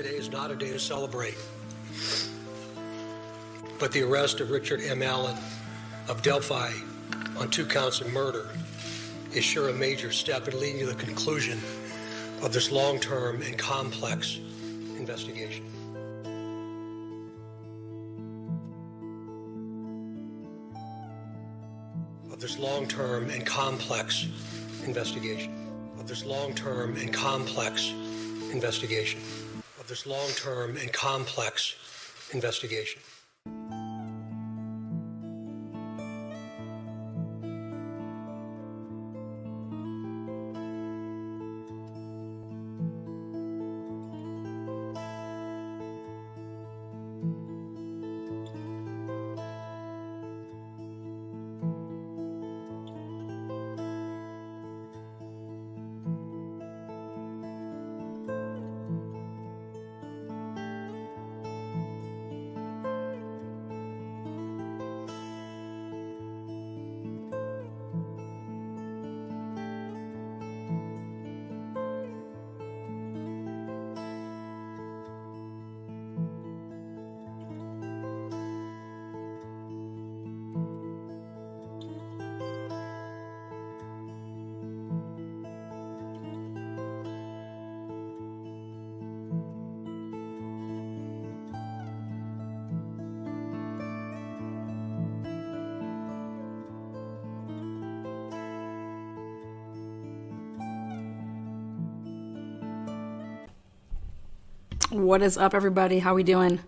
Today is not a day to celebrate, but the arrest of Richard M. Allen of Delphi on 2 counts of murder is sure a major step in leading to the conclusion of this long-term and complex investigation. Of this long-term and complex investigation. Of this long-term and complex investigation. Of this long-term and complex investigation. What is up, everybody? How we doing?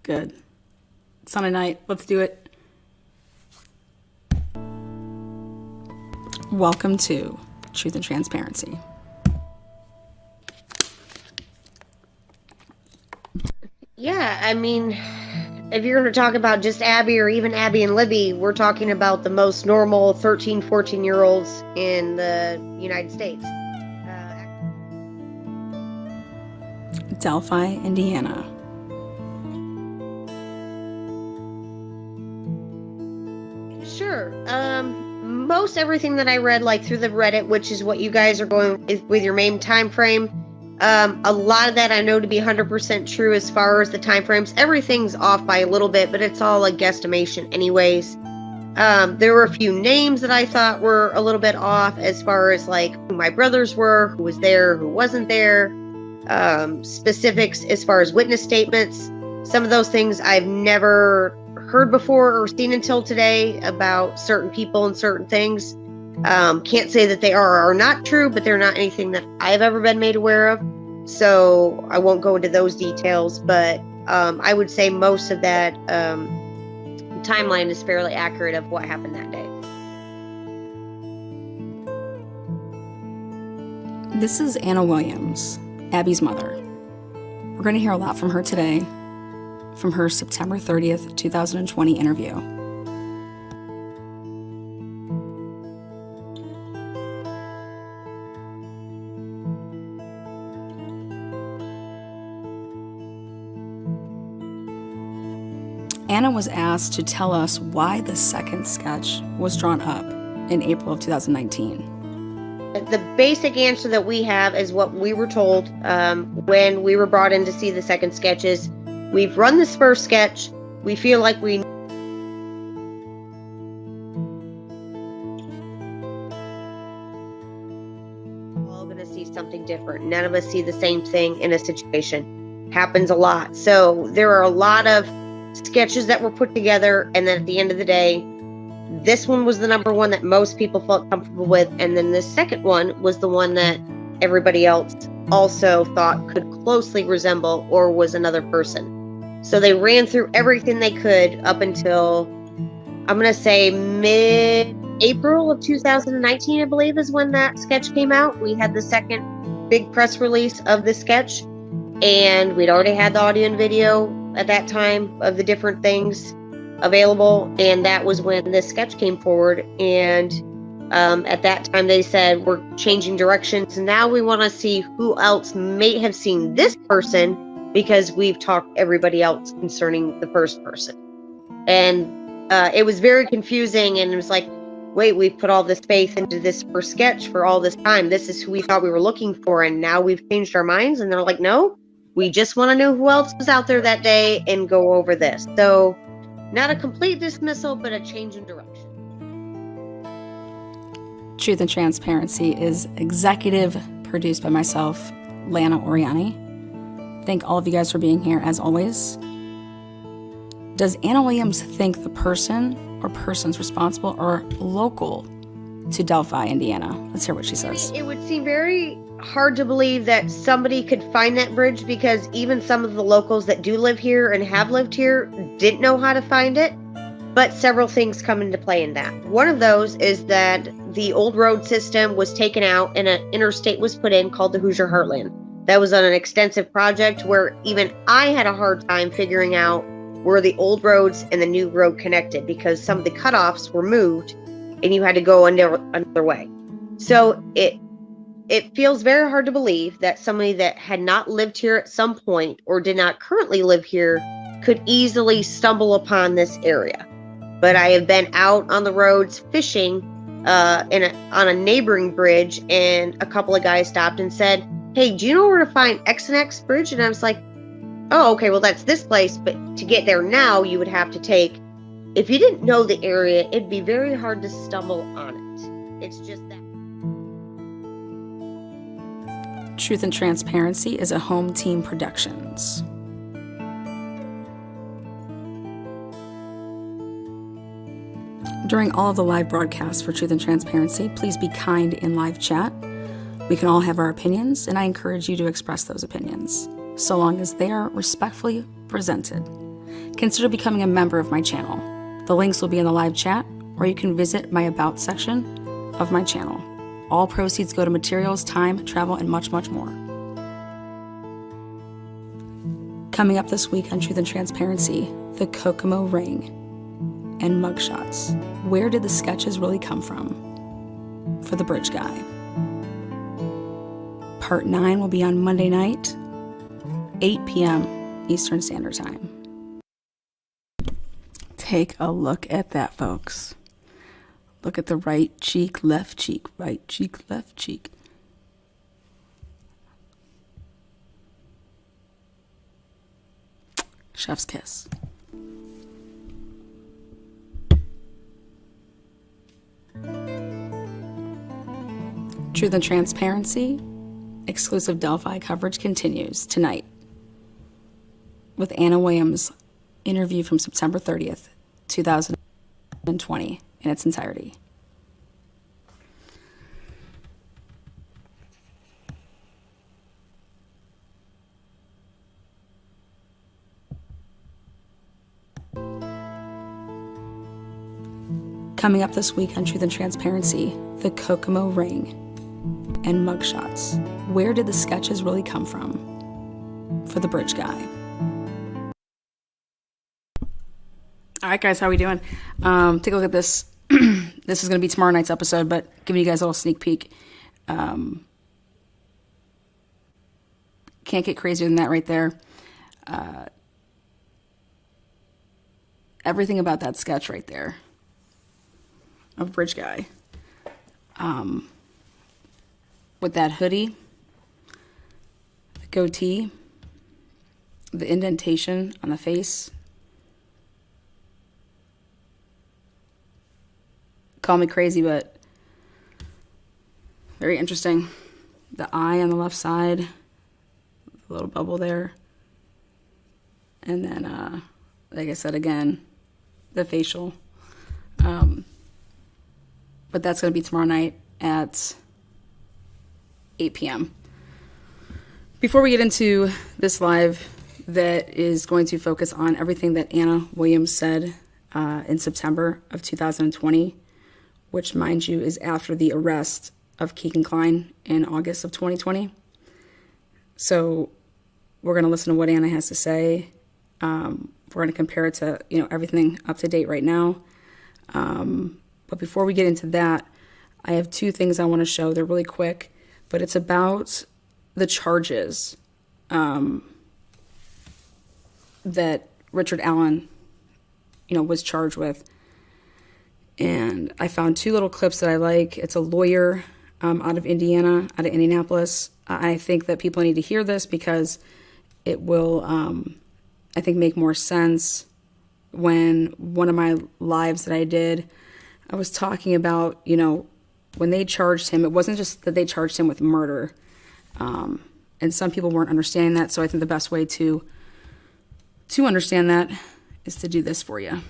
Good. Sunday night. Let's do it. Welcome to Truth and Transparency. Yeah, I mean, if you're going to talk about just Abby or even Abby and Libby, we're talking about the most normal 13, 14-year-olds in the United States. Delphi, Indiana. Sure. Most everything that I read, like through the Reddit, which is what you guys are going with your main time frame, a lot of that I know to be 100% true as far as the time frames. Everything's off by a little bit, but it's all a guesstimation anyways. There were a few names that I thought were a little bit off as far as like who my brothers were, who was there, who wasn't there. Specifics as far as witness statements. Some of those things I've never heard before or seen until today about certain people and certain things. Can't say that they are or are not true, but they're not anything that I've ever been made aware of. So I won't go into those details, but I would say most of that timeline is fairly accurate of what happened that day. This is Anna Williams, Abby's mother. We're going to hear a lot from her today, from her September 30th, 2020 interview. Anna was asked to tell us why the second sketch was drawn up in April of 2019. The basic answer that we have is what we were told when we were brought in to see the second sketches. We've run this first sketch. We feel like we all going to see something different. None of us see the same thing in a situation. Happens a lot. So there are a lot of sketches that were put together, and then at the end of the day, this one was the number one that most people felt comfortable with, and then the second one was the one that everybody else also thought could closely resemble or was another person. So they ran through everything they could up until, I'm going to say, mid-April of 2019, I believe, is when that sketch came out. We had the second big press release of the sketch, and we'd already had the audio and video at that time of the different things available, and that was when this sketch came forward. And at that time they said, we're changing directions, and now we want to see who else may have seen this person, because we've talked to everybody else concerning the first person. And it was very confusing, and it was like, wait, we've put all this faith into this first sketch for all this time. This is who we thought we were looking for, and now we've changed our minds. And they're like, no, we just want to know who else was out there that day and go over this. So not a complete dismissal, but a change in direction. Truth and Transparency is executive produced by myself, Lana Oriani. Thank all of you guys for being here, as always. Does Anna Williams think the person or persons responsible are local to Delphi, Indiana? Let's hear what she says. It would seem very hard to believe that somebody could find that bridge, because even some of the locals that do live here and have lived here didn't know how to find it. But several things come into play in that. One of those is that the old road system was taken out and an interstate was put in called the Hoosier Heartland. That was on an extensive project where even I had a hard time figuring out where the old roads and the new road connected, because some of the cutoffs were moved and you had to go another way. So it feels very hard to believe that somebody that had not lived here at some point or did not currently live here could easily stumble upon this area. But I have been out on the roads fishing on a neighboring bridge, and a couple of guys stopped and said, hey, do you know where to find X and X bridge? And I was like, oh, okay, well, that's this place. But to get there now, you would have to take, if you didn't know the area, it'd be very hard to stumble on it. It's just that. Truth and Transparency is a Home Team Productions. During all of the live broadcasts for Truth and Transparency, please be kind in live chat. We can all have our opinions, and I encourage you to express those opinions, so long as they are respectfully presented. Consider becoming a member of my channel. The links will be in the live chat, or you can visit my About section of my channel. All proceeds go to materials, time, travel, and much, much more. Coming up this week on Truth and Transparency, the Kokomo Ring and mugshots. Where did the sketches really come from for the bridge guy? Part 9 will be on Monday night, 8 p.m. Eastern Standard Time. Take a look at that, folks. Look at the right cheek, left cheek, right cheek, left cheek. Chef's kiss. Truth and Transparency, exclusive Delphi coverage continues tonight with Anna Williams' interview from September 30th, 2020 in its entirety. Coming up this week on Truth and Transparency, the Kokomo Ring and mugshots. Where did the sketches really come from for the bridge guy? All right, guys, how are we doing? Take a look at this. This is going to be tomorrow night's episode, but giving you guys a little sneak peek. Can't get crazier than that right there. Everything about that sketch right there of bridge guy. With that hoodie, the goatee, the indentation on the face. Call me crazy, but very interesting. The eye on the left side, the little bubble there. And then, like I said again, the facial. But that's going to be tomorrow night at 8 p.m. Before we get into this live that is going to focus on everything that Anna Williams said in September of 2020, which, mind you, is after the arrest of Keegan Kline in August of 2020. So we're going to listen to what Anna has to say. We're going to compare it to, everything up to date right now. But before we get into that, I have two things I want to show. They're really quick, but it's about the charges that Richard Allen, was charged with. And I found two little clips that I like. It's a lawyer out of Indiana, out of Indianapolis. I think that people need to hear this because it will, I think, make more sense. When one of my lives that I did, I was talking about, when they charged him, it wasn't just that they charged him with murder. And some people weren't understanding that. So I think the best way to understand that is to do this for you.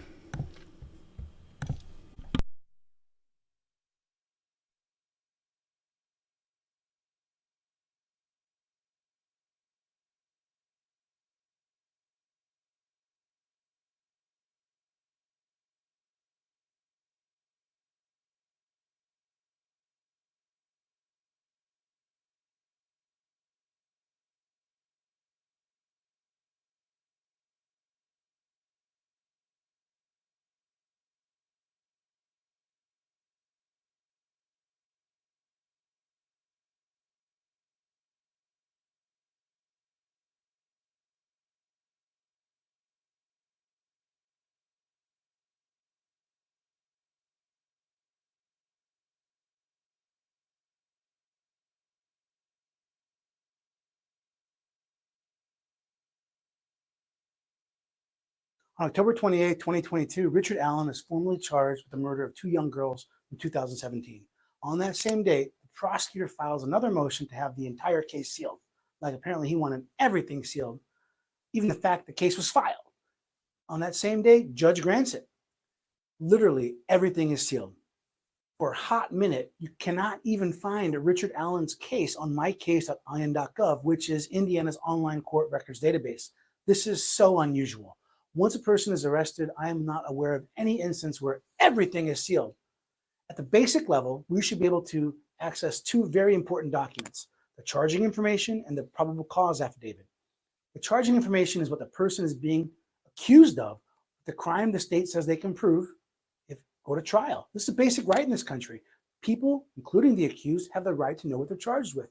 On October 28, 2022, Richard Allen is formally charged with the murder of two young girls in 2017. On that same date, the prosecutor files another motion to have the entire case sealed. Like apparently he wanted everything sealed, even the fact the case was filed. On that same day, judge grants it. Literally everything is sealed. For a hot minute, you cannot even find a Richard Allen's case on mycase.in.gov, which is Indiana's online court records database. This is so unusual. Once a person is arrested, I am not aware of any instance where everything is sealed. At the basic level, we should be able to access two very important documents, the charging information and the probable cause affidavit. The charging information is what the person is being accused of, the crime the state says they can prove if go to trial. This is a basic right in this country. People, including the accused, have the right to know what they're charged with.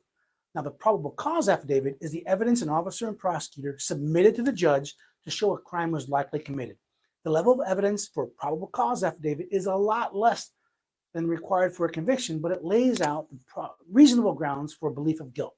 Now, the probable cause affidavit is the evidence an officer and prosecutor submitted to the judge to show a crime was likely committed. The level of evidence for a probable cause affidavit is a lot less than required for a conviction, but it lays out the reasonable grounds for belief of guilt.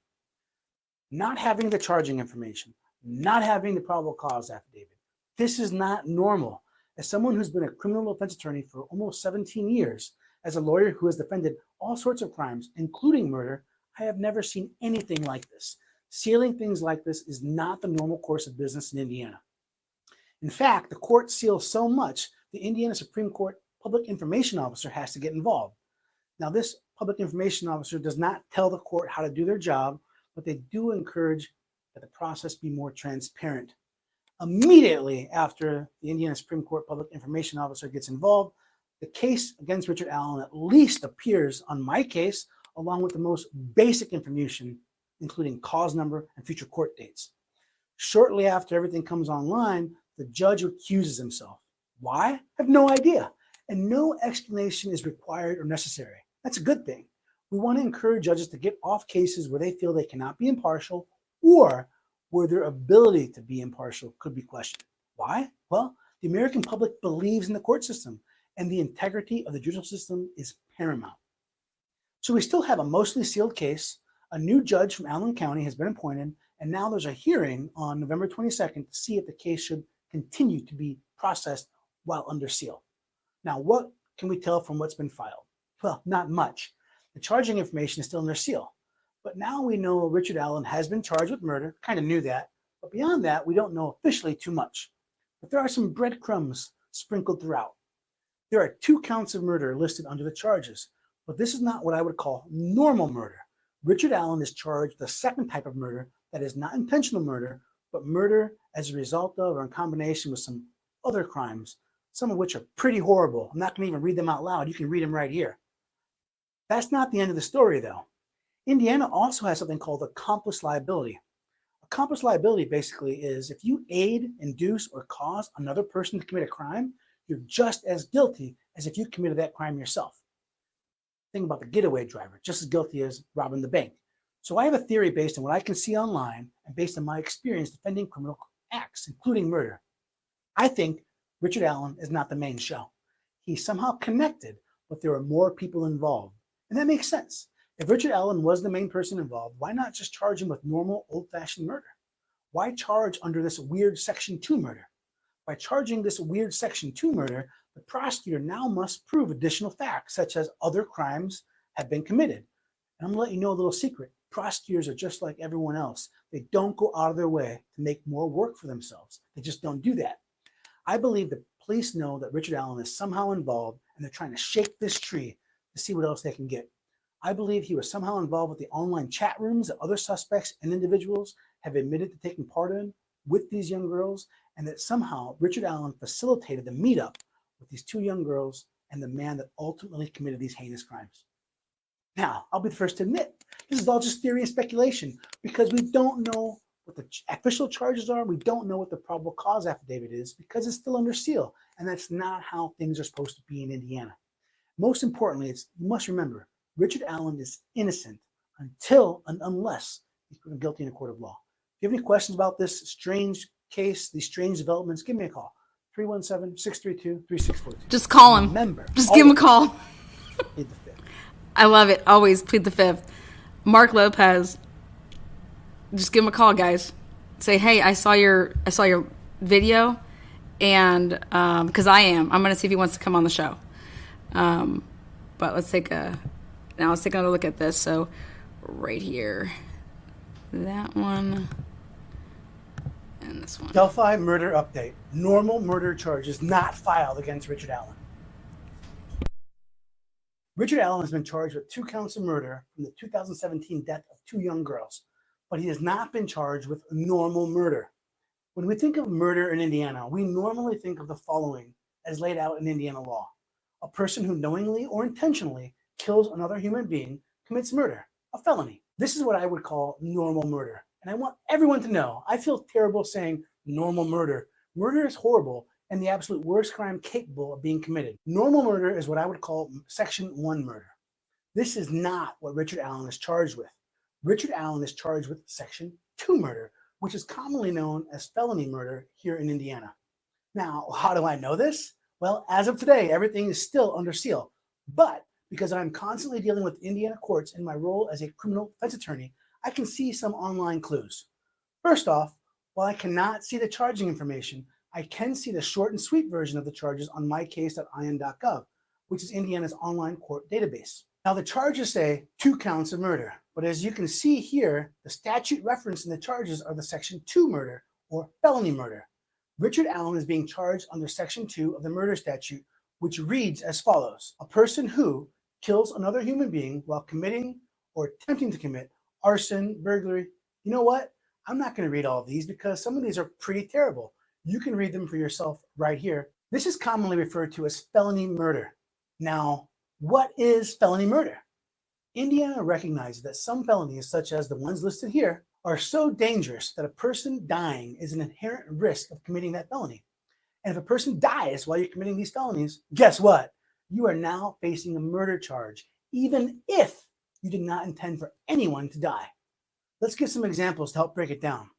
Not having the charging information, not having the probable cause affidavit, this is not normal. As someone who's been a criminal defense attorney for almost 17 years, as a lawyer who has defended all sorts of crimes, including murder, I have never seen anything like this. Sealing things like this is not the normal course of business in Indiana. In fact, the court seals so much, the Indiana Supreme Court Public Information Officer has to get involved. Now, this Public Information Officer does not tell the court how to do their job, but they do encourage that the process be more transparent. Immediately after the Indiana Supreme Court Public Information Officer gets involved, the case against Richard Allen at least appears on my case, along with the most basic information, including cause number and future court dates. Shortly after everything comes online, the judge recuses himself. Why? I have no idea. And no explanation is required or necessary. That's a good thing. We want to encourage judges to get off cases where they feel they cannot be impartial or where their ability to be impartial could be questioned. Why? Well, the American public believes in the court system, and the integrity of the judicial system is paramount. So we still have a mostly sealed case. A new judge from Allen County has been appointed, and now there's a hearing on November 22nd to see if the case should continue to be processed while under seal. Now, what can we tell from what's been filed? Well, not much. The charging information is still under seal. But now we know Richard Allen has been charged with murder, kind of knew that. But beyond that, we don't know officially too much. But there are some breadcrumbs sprinkled throughout. There are 2 counts of murder listed under the charges, but this is not what I would call normal murder. Richard Allen is charged with a second type of murder that is not intentional murder, but murder as a result of or in combination with some other crimes, some of which are pretty horrible. I'm not going to even read them out loud. You can read them right here. That's not the end of the story, though. Indiana also has something called accomplice liability. Accomplice liability basically is if you aid, induce, or cause another person to commit a crime, you're just as guilty as if you committed that crime yourself. Think about the getaway driver, just as guilty as robbing the bank. So I have a theory based on what I can see online and based on my experience defending criminal acts, including murder. I think Richard Allen is not the main show. He's somehow connected, but there are more people involved. And that makes sense. If Richard Allen was the main person involved, why not just charge him with normal old-fashioned murder? Why charge under this weird Section 2 murder? By charging this weird Section 2 murder, the prosecutor now must prove additional facts, such as other crimes have been committed. And I'm going to let you know a little secret. Prosecutors are just like everyone else. They don't go out of their way to make more work for themselves. They just don't do that. I believe the police know that Richard Allen is somehow involved, and they're trying to shake this tree to see what else they can get. I believe he was somehow involved with the online chat rooms that other suspects and individuals have admitted to taking part in with these young girls, and that somehow Richard Allen facilitated the meetup with these two young girls and the man that ultimately committed these heinous crimes. Now, I'll be the first to admit, this is all just theory and speculation because we don't know what the official charges are. We don't know what the probable cause affidavit is because it's still under seal, and that's not how things are supposed to be in Indiana. Most importantly, you must remember, Richard Allen is innocent until and unless he's proven guilty in a court of law. If you have any questions about this strange case, these strange developments, give me a call. 317-632-3642. Just call him. Remember, just give him a call. Plead the fifth. I love it. Always plead the fifth. Mark Lopez, just give him a call, guys. Say, hey, I saw your video, and because I'm going to see if he wants to come on the show. But let's take another look at this. So right here, that one, and this one. Delphi murder update. Normal murder charges not filed against Richard Allen. Richard Allen has been charged with 2 counts of murder from the 2017 death of 2 young girls, but he has not been charged with normal murder. When we think of murder in Indiana, we normally think of the following as laid out in Indiana law. A person who knowingly or intentionally kills another human being commits murder, a felony. This is what I would call normal murder. And I want everyone to know, I feel terrible saying normal murder. Murder is horrible and the absolute worst crime capable of being committed. Normal murder is what I would call Section 1 murder. This is not what Richard Allen is charged with. Richard Allen is charged with Section 2 murder, which is commonly known as felony murder here in Indiana. Now, how do I know this? Well, as of today, everything is still under seal. But because I'm constantly dealing with Indiana courts in my role as a criminal defense attorney, I can see some online clues. First off, while I cannot see the charging information, I can see the short and sweet version of the charges on mycase.in.gov, which is Indiana's online court database. Now, the charges say 2 counts of murder, but as you can see here, the statute referenced in the charges are the Section 2 murder or felony murder. Richard Allen is being charged under Section 2 of the murder statute, which reads as follows: a person who kills another human being while committing or attempting to commit arson, burglary. You know what? I'm not going to read all of these because some of these are pretty terrible. You can read them for yourself right here. This is commonly referred to as felony murder. Now, what is felony murder? Indiana recognizes that some felonies, such as the ones listed here, are so dangerous that a person dying is an inherent risk of committing that felony. And if a person dies while you're committing these felonies, guess what? You are now facing a murder charge, even if you did not intend for anyone to die. Let's give some examples to help break it down.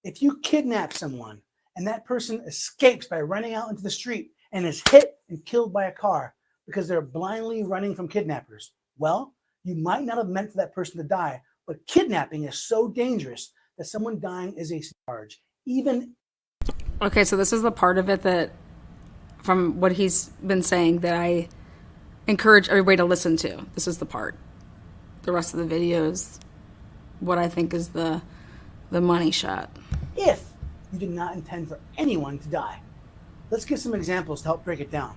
If you kidnap someone and that person escapes by running out into the street and is hit and killed by a car because they're blindly running from kidnappers, well, you might not have meant for that person to die, but kidnapping is so dangerous that someone dying is a charge, even. Okay, so this is the part of it that, from what he's been saying, that I encourage everybody to listen to. This is the part. The rest of the video is what I think is the money shot. If you did not intend for anyone to die. Let's give some examples to help break it down.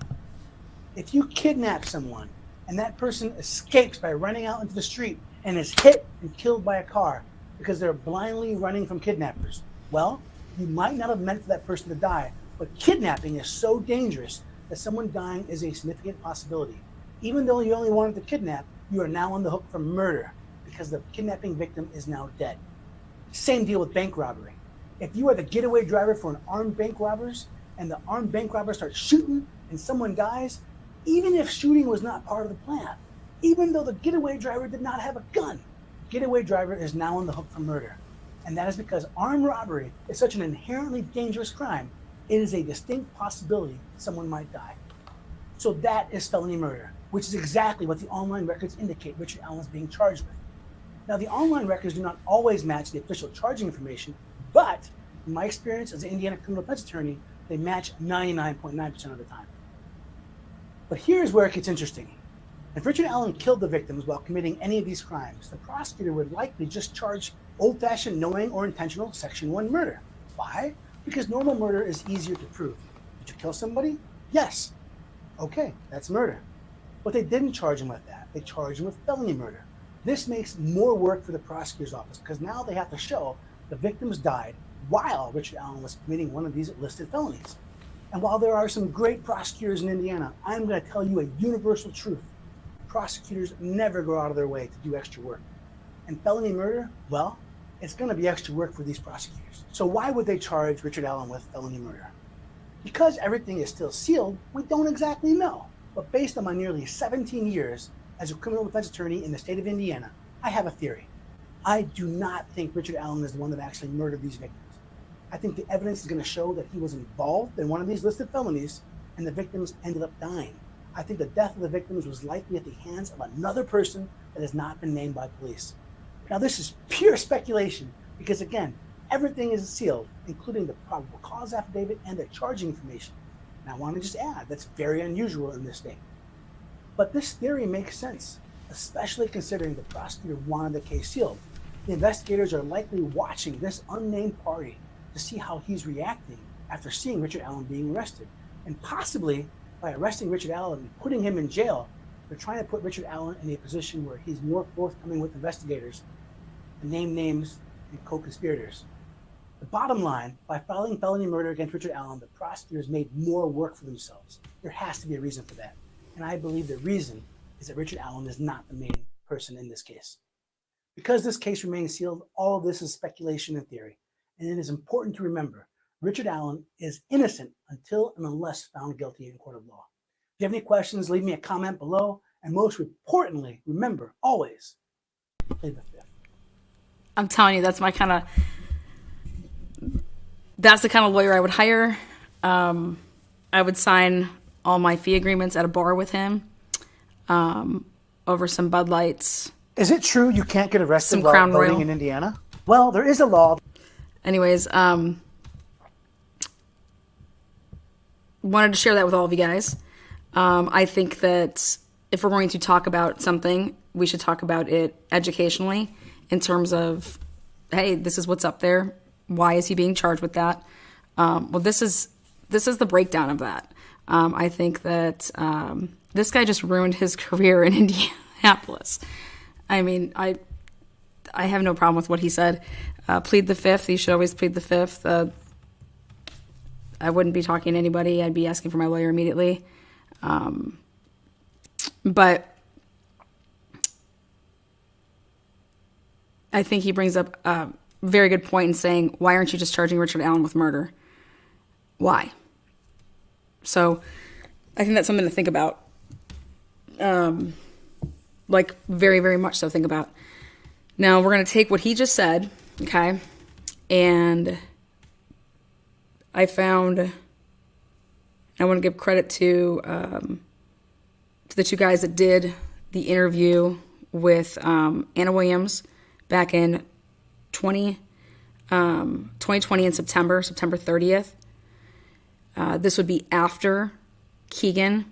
If you kidnap someone and that person escapes by running out into the street and is hit and killed by a car because they're blindly running from kidnappers, well, you might not have meant for that person to die, but kidnapping is so dangerous that someone dying is a significant possibility. Even though you only wanted to kidnap, you are now on the hook for murder because the kidnapping victim is now dead. Same deal with bank robbery. If you are the getaway driver for an armed bank robbers and the armed bank robber starts shooting and someone dies, even if shooting was not part of the plan, even though the getaway driver did not have a gun, the getaway driver is now on the hook for murder. And that is because armed robbery is such an inherently dangerous crime, it is a distinct possibility someone might die. So that is felony murder, which is exactly what the online records indicate Richard Allen is being charged with. Now, the online records do not always match the official charging information, but in my experience as an Indiana criminal defense attorney, they match 99.9% of the time. But here's where it gets interesting. If Richard Allen killed the victims while committing any of these crimes, the prosecutor would likely just charge old-fashioned knowing or intentional Section 1 murder. Why? Because normal murder is easier to prove. Did you kill somebody? Yes. Okay, that's murder. But they didn't charge him with that. They charged him with felony murder. This makes more work for the prosecutor's office because now they have to show the victims died while Richard Allen was committing one of these listed felonies. And while there are some great prosecutors in Indiana, I'm going to tell you a universal truth. Prosecutors never go out of their way to do extra work. And felony murder, well, it's going to be extra work for these prosecutors. So why would they charge Richard Allen with felony murder? Because everything is still sealed, we don't exactly know. But based on my nearly 17 years as a criminal defense attorney in the state of Indiana, I have a theory. I do not think Richard Allen is the one that actually murdered these victims. I think the evidence is going to show that he was involved in one of these listed felonies and the victims ended up dying. I think the death of the victims was likely at the hands of another person that has not been named by police. Now, this is pure speculation because, again, everything is sealed, including the probable cause affidavit and the charging information. And I want to just add, that's very unusual in this state. But this theory makes sense, especially considering the prosecutor wanted the case sealed. The investigators are likely watching this unnamed party to see how he's reacting after seeing Richard Allen being arrested. And possibly, by arresting Richard Allen and putting him in jail, they're trying to put Richard Allen in a position where he's more forthcoming with investigators and name names and co-conspirators. The bottom line, by filing felony murder against Richard Allen, the prosecutors made more work for themselves. There has to be a reason for that. And I believe the reason is that Richard Allen is not the main person in this case. Because this case remains sealed, all of this is speculation and theory. And it is important to remember, Richard Allen is innocent until and unless found guilty in court of law. If you have any questions, leave me a comment below. And most importantly, remember, always plead the fifth. I'm telling you, that's the kind of lawyer I would hire. I would sign all my fee agreements at a bar with him over some Bud Lights. Is it true you can't get arrested Some while Crown voting Royal. in Indiana? Well, there is a law. Anyways, wanted to share that with all of you guys. I think that if we're going to talk about something, we should talk about it educationally in terms of, hey, this is what's up there. Why is he being charged with that? Well, this is the breakdown of that. I think that this guy just ruined his career in Indianapolis. I mean, I have no problem with what he said. Plead the fifth. You should always plead the fifth. I wouldn't be talking to anybody. I'd be asking for my lawyer immediately. But I think he brings up a very good point in saying, why aren't you just charging Richard Allen with murder? Why? So I think that's something to think about. Like very, very much so think about. Now we're going to take what he just said, okay? And I found, I want to give credit to the two guys that did the interview with Anna Williams back in 2020 in September 30th. This would be after Keegan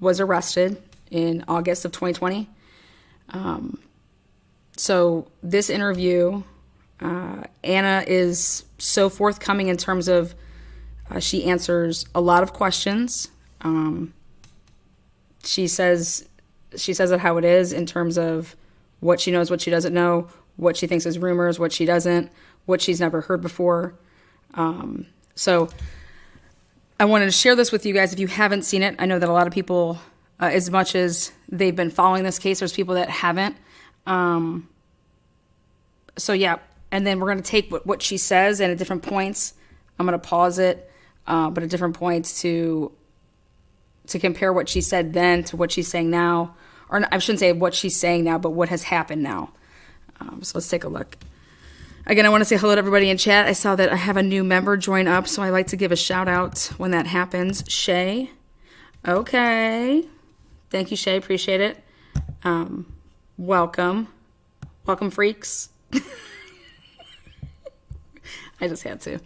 was arrested in August of 2020. So this interview, Anna is so forthcoming in terms of she answers a lot of questions. She says it how it is in terms of what she knows, what she doesn't know, what she thinks is rumors, what she doesn't, what she's never heard before. So I wanted to share this with you guys. If you haven't seen it, I know that a lot of people, as much as they've been following this case, there's people that haven't. So yeah, and then we're going to take what she says and at different points, I'm going to pause it, but at different points to compare what she said then to what she's saying now. Or I shouldn't say what she's saying now, but what has happened now. So let's take a look. Again, I want to say hello to everybody in chat. I saw that I have a new member join up, so I like to give a shout out when that happens. Shay, Okay. Thank you, Shay. Appreciate it. Welcome. Welcome, freaks. I just had to.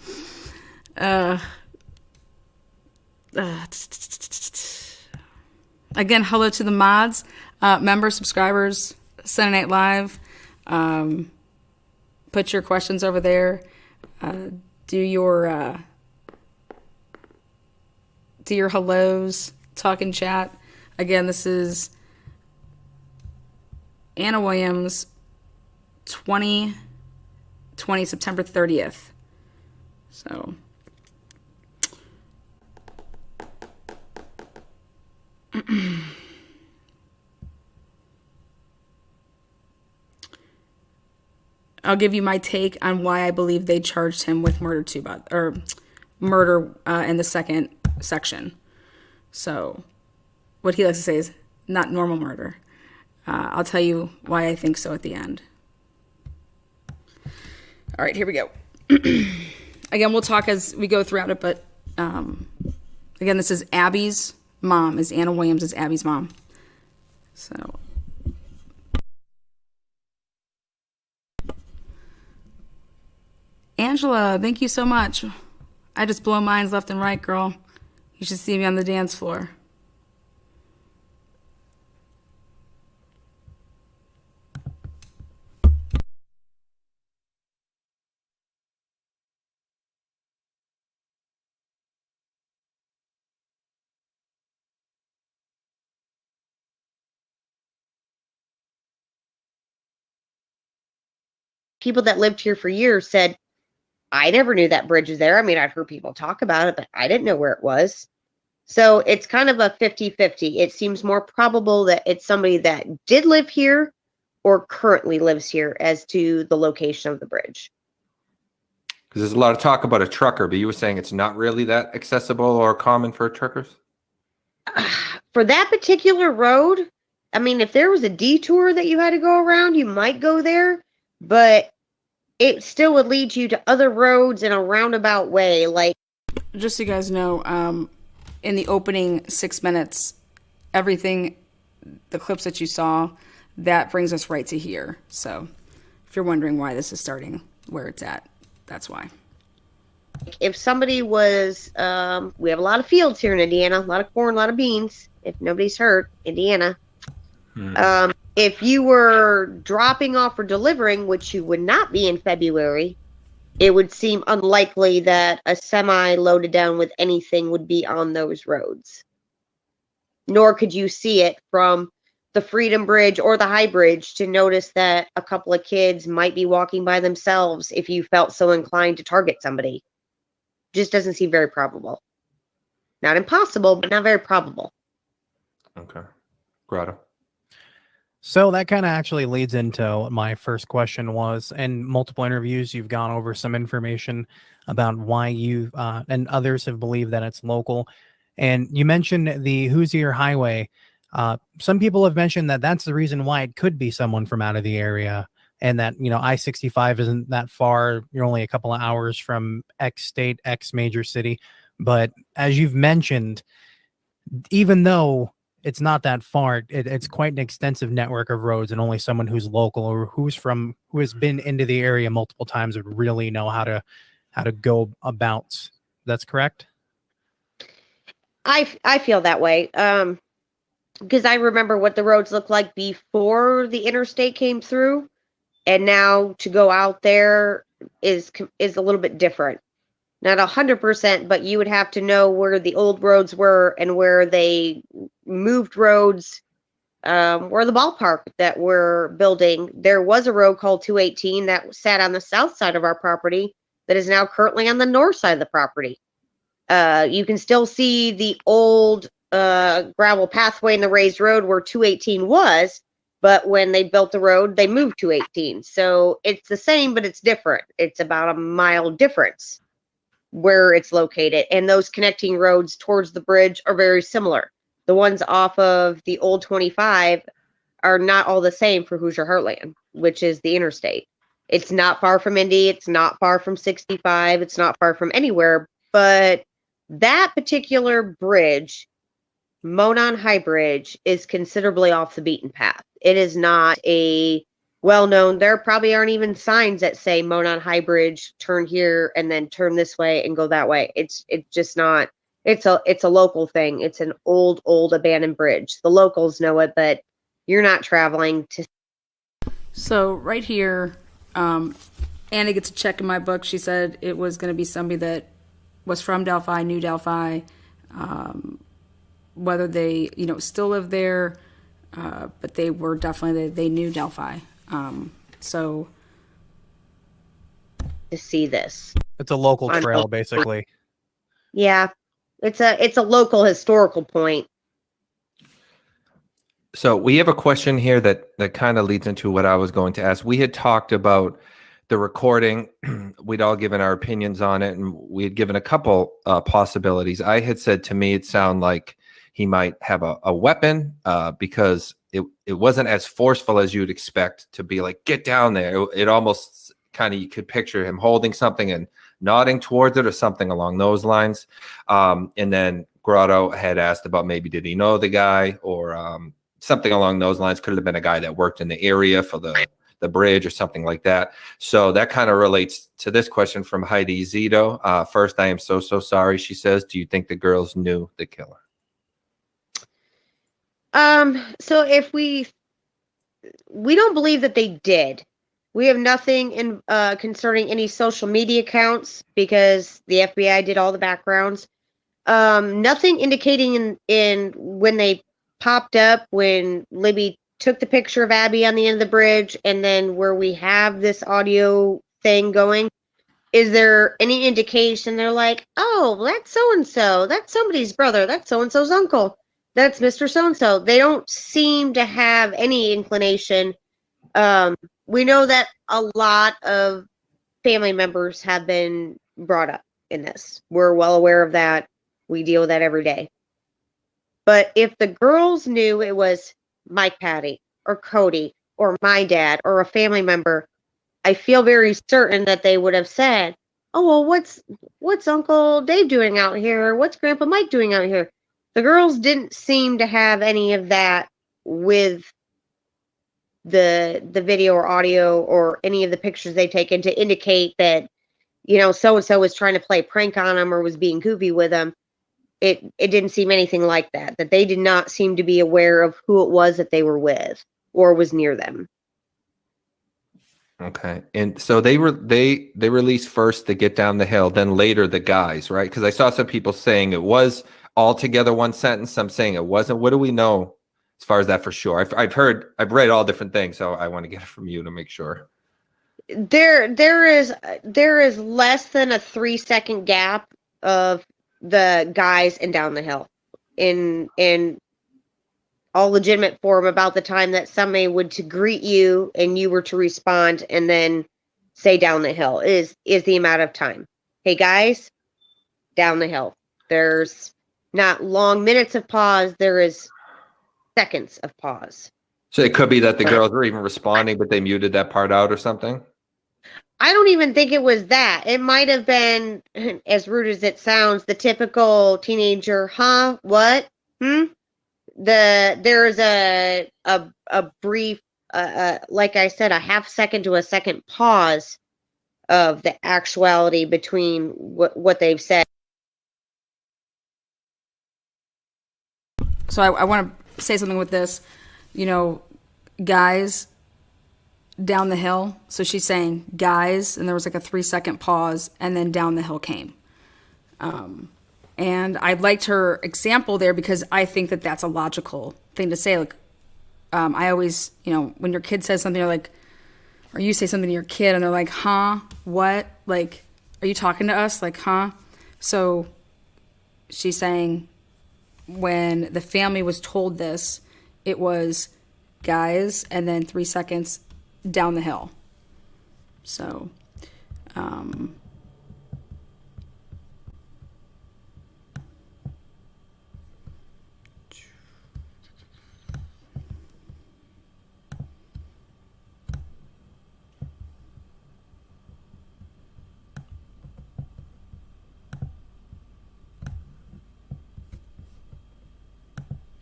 Again, hello to the mods, members, subscribers, Sunday Night Live. Put your questions over there. Do your hellos, talk and chat. Again, this is Anna Williams, 2020, September 30th. So, I'll give you my take on why I believe they charged him with murder in the second section. So, what he likes to say is not normal murder. I'll tell you why I think so at the end. All right, here we go. Again, we'll talk as we go throughout it, but again, this is Abby's mom, is Anna Williams, is Abby's mom. So, Angela, thank you so much. I just blow minds left and right, girl. You should see me on the dance floor. People that lived here for years said, I never knew that bridge was there. I mean, I'd heard people talk about it, but I didn't know where it was. So it's kind of a 50-50. It seems more probable that it's somebody that did live here or currently lives here as to the location of the bridge. Because there's a lot of talk about a trucker, but you were saying it's not really that accessible or common for truckers? For that particular road, I mean, if there was a detour that you had to go around, you might go there, but it still would lead you to other roads in a roundabout way. Like, just so you guys know, in the opening 6 minutes, everything, the clips that you saw, that brings us right to here. So if you're wondering why this is starting where it's at, that's why. if somebody was, we have a lot of fields here in Indiana, a lot of corn, a lot of beans. If nobody's hurt, Indiana. If you were dropping off or delivering, which you would not be in February, it would seem unlikely that a semi loaded down with anything would be on those roads. Nor could you see it from the Freedom Bridge or the High Bridge to notice that a couple of kids might be walking by themselves if you felt so inclined to target somebody. Just doesn't seem very probable. Not impossible, but not very probable. Okay. Grotto. So that kind of actually leads into what my first question was. In multiple interviews, you've gone over some information about why you and others have believed that it's local. And you mentioned the Hoosier Highway. Some people have mentioned that that's the reason why it could be someone from out of the area, and that, you know, I-65 isn't that far. You're only a couple of hours from X state, X major city. But as you've mentioned, even though it's not that far, it's quite an extensive network of roads, and only someone who's local or who has been into the area multiple times would really know how to go about. That's correct? I feel that way. Because I remember what the roads looked like before the interstate came through, and now to go out there is a little bit different. Not 100%, but you would have to know where the old roads were and where they moved roads, where the ballpark that we're building. There was a road called 218 that sat on the south side of our property that is now currently on the north side of the property. You can still see the old gravel pathway in the raised road where 218 was, but when they built the road, they moved 218. So it's the same, but it's different. It's about a mile difference where it's located, and those connecting roads towards the bridge are very similar. The ones off of the old 25 are not all the same for Hoosier Heartland, which is the interstate. It's not far from Indy, it's not far from 65, it's not far from anywhere, but that particular bridge Monon High Bridge is considerably off the beaten path. It is not a well-known. There probably aren't even signs that say Monon High Bridge, turn here and then turn this way and go that way. It's just not. It's a local thing. It's an old abandoned bridge. The locals know it, but you're not traveling to. So right here, Anna gets a check in my book. She said it was going to be somebody that was from Delphi, knew Delphi, whether they, still live there, but they were definitely, they knew Delphi. So To see this. It's a local On- trail, basically. Yeah, it's a local historical point. So we have a question here that kind of leads into what I was going to ask. We had talked about the recording. We'd all given our opinions on it, and we had given a couple possibilities. I had said, to me, it sounded like he might have a weapon because it wasn't as forceful as you'd expect to be like, get down there. It almost kind of, you could picture him holding something and nodding towards it or something along those lines. And then Grotto had asked about maybe did he know the guy or something along those lines. Could have been a guy that worked in the area for the bridge or something like that. So that kind of relates to this question from Heidi Zito. First, I am so sorry. She says, do you think the girls knew the killer? So if we don't believe that they did. We have nothing in concerning any social media accounts because the FBI did all the backgrounds. Nothing indicating in when they popped up, when Libby took the picture of Abby on the end of the bridge, and then where we have this audio thing going. Is there any indication they're like, oh, that's so-and-so, that's somebody's brother, that's so-and-so's uncle, that's Mr. So-and-so? They don't seem to have any inclination. We know that a lot of family members have been brought up in this. We're well aware of that. We deal with that every day. But if the girls knew it was Mike Patty or Cody or my dad or a family member, I feel very certain that they would have said, oh, well, what's Uncle Dave doing out here? What's Grandpa Mike doing out here? The girls didn't seem to have any of that with the video or audio or any of the pictures they've taken to indicate that, so-and-so was trying to play a prank on them or was being goofy with them. It didn't seem anything like that they did not seem to be aware of who it was that they were with or was near them. Okay. And so they released first the Get Down the Hill, then later the guys, right? Because I saw some people saying it was all together one sentence. Some saying it wasn't. What do we know as far as that for sure? I've read all different things, so I want to get it from you to make sure. There is less than a 3-second gap of the guys and Down the Hill in all legitimate form about the time that somebody would to greet you and you were to respond and then say Down the Hill is the amount of time. Hey guys, Down the Hill. There's not long minutes of pause. There is seconds of pause. So it could be that the girls were even responding, but they muted that part out or something. I don't even think it was that. It might have been, as rude as it sounds, the typical teenager, huh? What? There's a brief, like I said, a half second to a second pause of the actuality between what they've said. So I want to say something with this, guys down the hill. So she's saying guys, and there was like a 3-second pause, and then down the hill came. And I liked her example there because I think that that's a logical thing to say. Like, I always, when your kid says something, you're like, or you say something to your kid and they're like, huh, what? Like, are you talking to us? Like, huh? So she's saying when the family was told this, it was guys and then 3 seconds down the hill. So,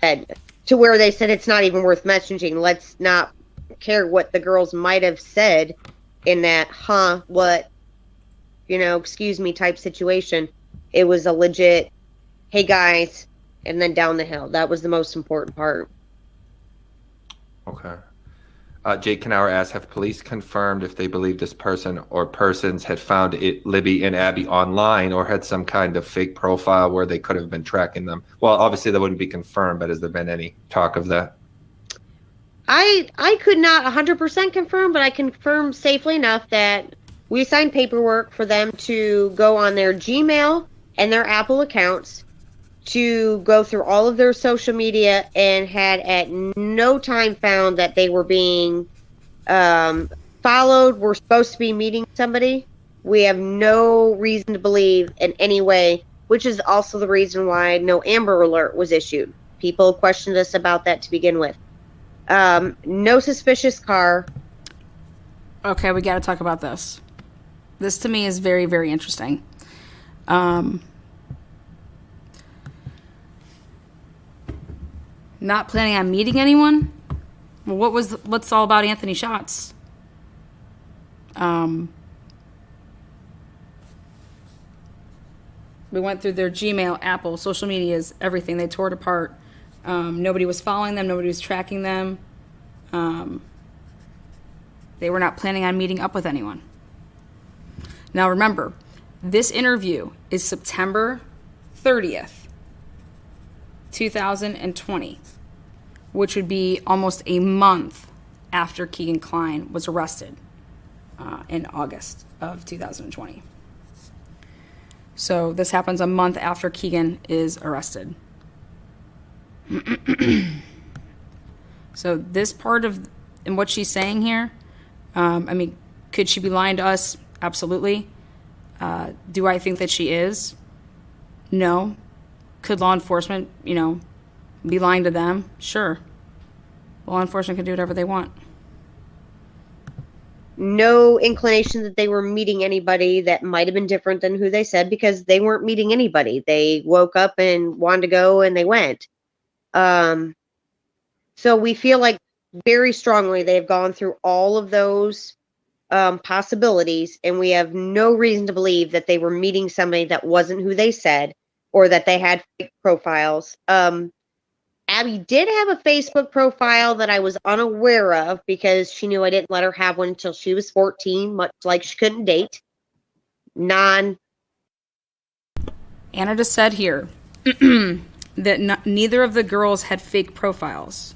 said, to where they said it's not even worth messaging. Let's not care what the girls might have said in that, what, excuse me type situation. It was a legit, hey guys, and then down the hill. That was the most important part. Okay. Jake Knauer asks, have police confirmed if they believe this person or persons had found Libby and Abby online or had some kind of fake profile where they could have been tracking them? Well, obviously that wouldn't be confirmed, but has there been any talk of that? I could not 100% confirm, but I confirm safely enough that we signed paperwork for them to go on their Gmail and their Apple accounts to go through all of their social media, and had at no time found that they were being followed. We're supposed to be meeting somebody. We have no reason to believe in any way, which is also the reason why no Amber Alert was issued. People questioned us about that to begin with. No suspicious car. Okay, we got to talk about this. This to me is very, very interesting. Not planning on meeting anyone? Well, what's all about Anthony Schatz? We went through their Gmail, Apple, social medias, everything. They tore it apart. Nobody was following them. Nobody was tracking them. They were not planning on meeting up with anyone. Now remember, this interview is September 30th, 2020, which would be almost a month after Keegan Kline was arrested in August of 2020. So this happens a month after Keegan is arrested. So this part of, and what she's saying here, could she be lying to us? Absolutely. Do I think that she is? No. Could law enforcement, be lying to them? Sure. Law enforcement can do whatever they want. No inclination that they were meeting anybody that might have been different than who they said, because they weren't meeting anybody. They woke up and wanted to go, and they went. So we feel like very strongly they've gone through all of those possibilities, and we have no reason to believe that they were meeting somebody that wasn't who they said, or that they had fake profiles. Abby did have a Facebook profile that I was unaware of, because she knew I didn't let her have one until she was 14, much like she couldn't date. Anna just said here that neither of the girls had fake profiles.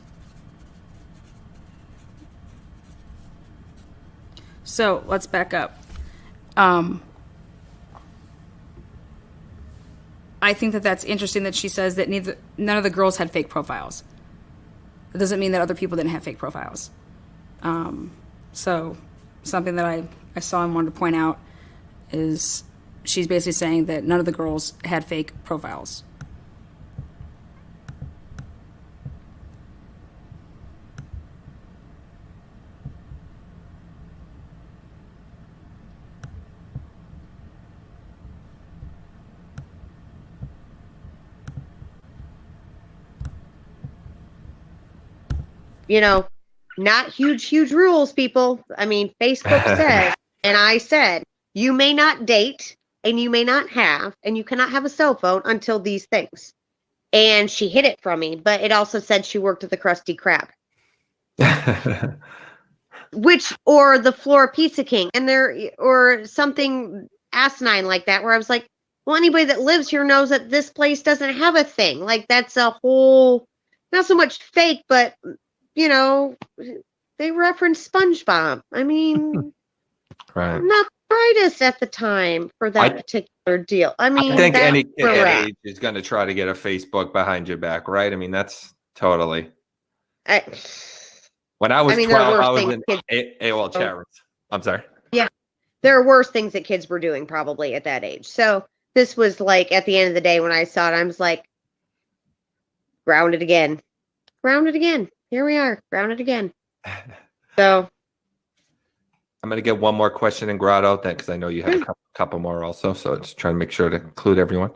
So let's back up. I think that that's interesting that she says that none of the girls had fake profiles. It doesn't mean that other people didn't have fake profiles. So something that I saw and wanted to point out is she's basically saying that none of the girls had fake profiles. Not huge rules, people. Facebook says, and I said, you may not date, and you may not have, and you cannot have a cell phone until these things. And she hid it from me, but it also said she worked at the Krusty Krab. Or the Flora Pizza King, or something asinine like that, where I was like, well, anybody that lives here knows that this place doesn't have a thing. Like, that's a whole, not so much fake, but they referenced SpongeBob. Right. Not the brightest at the time for that particular deal. I think any kid at age is going to try to get a Facebook behind your back, right? That's totally. When I was 12, I was in AOL chat rooms. I'm sorry. Yeah. There are worse things that kids were doing probably at that age. So this was like, at the end of the day, when I saw it, I was like, grounded again. Grounded again. Here we are, grounded again. So, I'm going to get one more question in Grotto then, because I know you have a couple more also. So just trying to make sure to include everyone.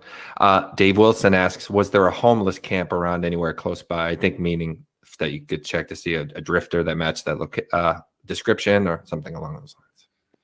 Dave Wilson asks, was there a homeless camp around anywhere close by? I think meaning that you could check to see a drifter that matched that description or something along those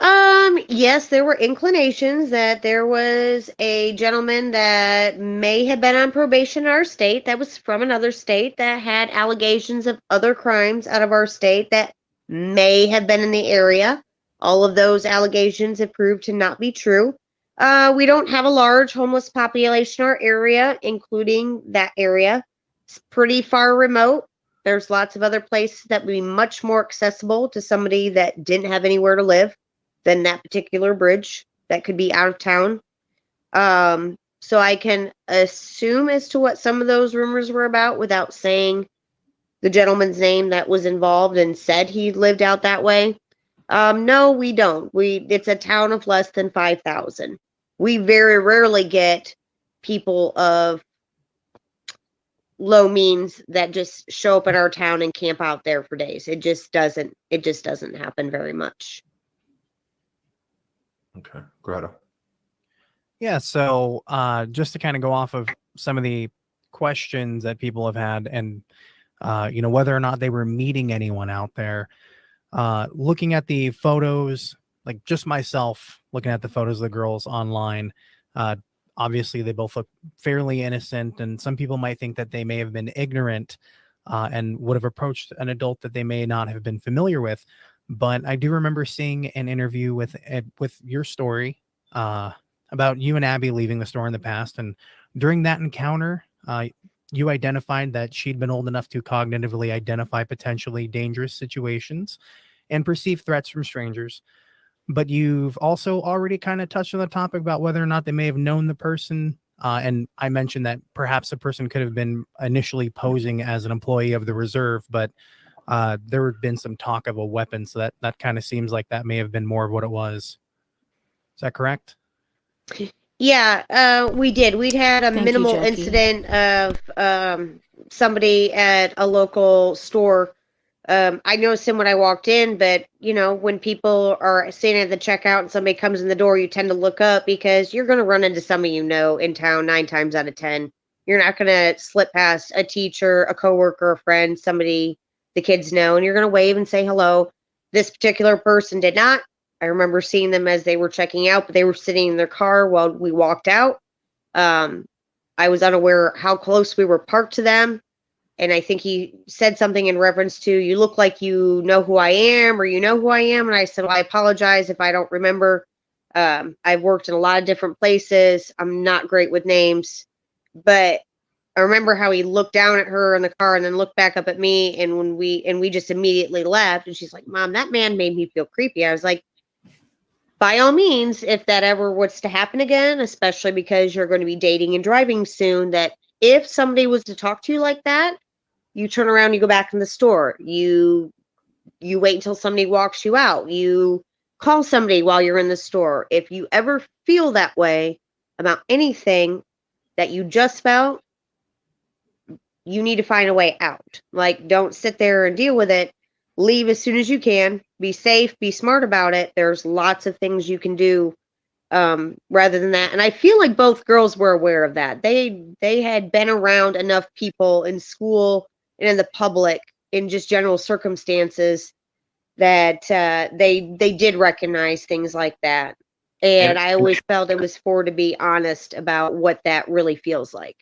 lines. Yes, there were inclinations that there was a gentleman that may have been on probation in our state that was from another state that had allegations of other crimes out of our state that may have been in the area. All of those allegations have proved to not be true. We don't have a large homeless population in our area, including that area. It's pretty far remote. There's lots of other places that would be much more accessible to somebody that didn't have anywhere to live than that particular bridge that could be out of town. So I can assume as to what some of those rumors were about without saying the gentleman's name that was involved and said he lived out that way. No, we don't. It's a town of less than 5,000. We very rarely get people of low means that just show up at our town and camp out there for days. It just doesn't happen very much. Okay, Grotto. Yeah, so just to kind of go off of some of the questions that people have had and, whether or not they were meeting anyone out there, looking at the photos, like just myself looking at the photos of the girls online, obviously they both look fairly innocent, and some people might think that they may have been ignorant and would have approached an adult that they may not have been familiar with. But I do remember seeing an interview with your story about you and Abby leaving the store in the past. And during that encounter, you identified that she'd been old enough to cognitively identify potentially dangerous situations and perceive threats from strangers. But you've also already kind of touched on the topic about whether or not they may have known the person. And I mentioned that perhaps the person could have been initially posing as an employee of the reserve, but there had been some talk of a weapon, so that kind of seems like that may have been more of what it was. Is that correct? Yeah, we did. We'd had a Thank you, minimal Jackie. incident of somebody at a local store. I noticed him when I walked in, but when people are standing at the checkout and somebody comes in the door, you tend to look up because you're going to run into somebody in town 9 times out of 10. You're not going to slip past a teacher, a coworker, a friend, somebody the kids know, and you're going to wave and say hello. This particular person did not. I remember seeing them as they were checking out, but they were sitting in their car while we walked out. I was unaware how close we were parked to them. And I think he said something in reference to, you look like you know who I am, or you know who I am. And I said, well, I apologize if I don't remember. I've worked in a lot of different places. I'm not great with names, but I remember how he looked down at her in the car and then looked back up at me. And we just immediately left. And she's like, Mom, that man made me feel creepy. I was like, by all means, if that ever was to happen again, especially because you're going to be dating and driving soon, that if somebody was to talk to you like that, you turn around, you go back in the store, you wait until somebody walks you out, you call somebody while you're in the store. If you ever feel that way about anything that you just felt, you need to find a way out. Like, don't sit there and deal with it. Leave as soon as you can. Be safe, be smart about it. There's lots of things you can do rather than that. And I feel like both girls were aware of that. They had been around enough people in school and in the public in just general circumstances that they did recognize things like that. And I always felt it was to be honest about what that really feels like.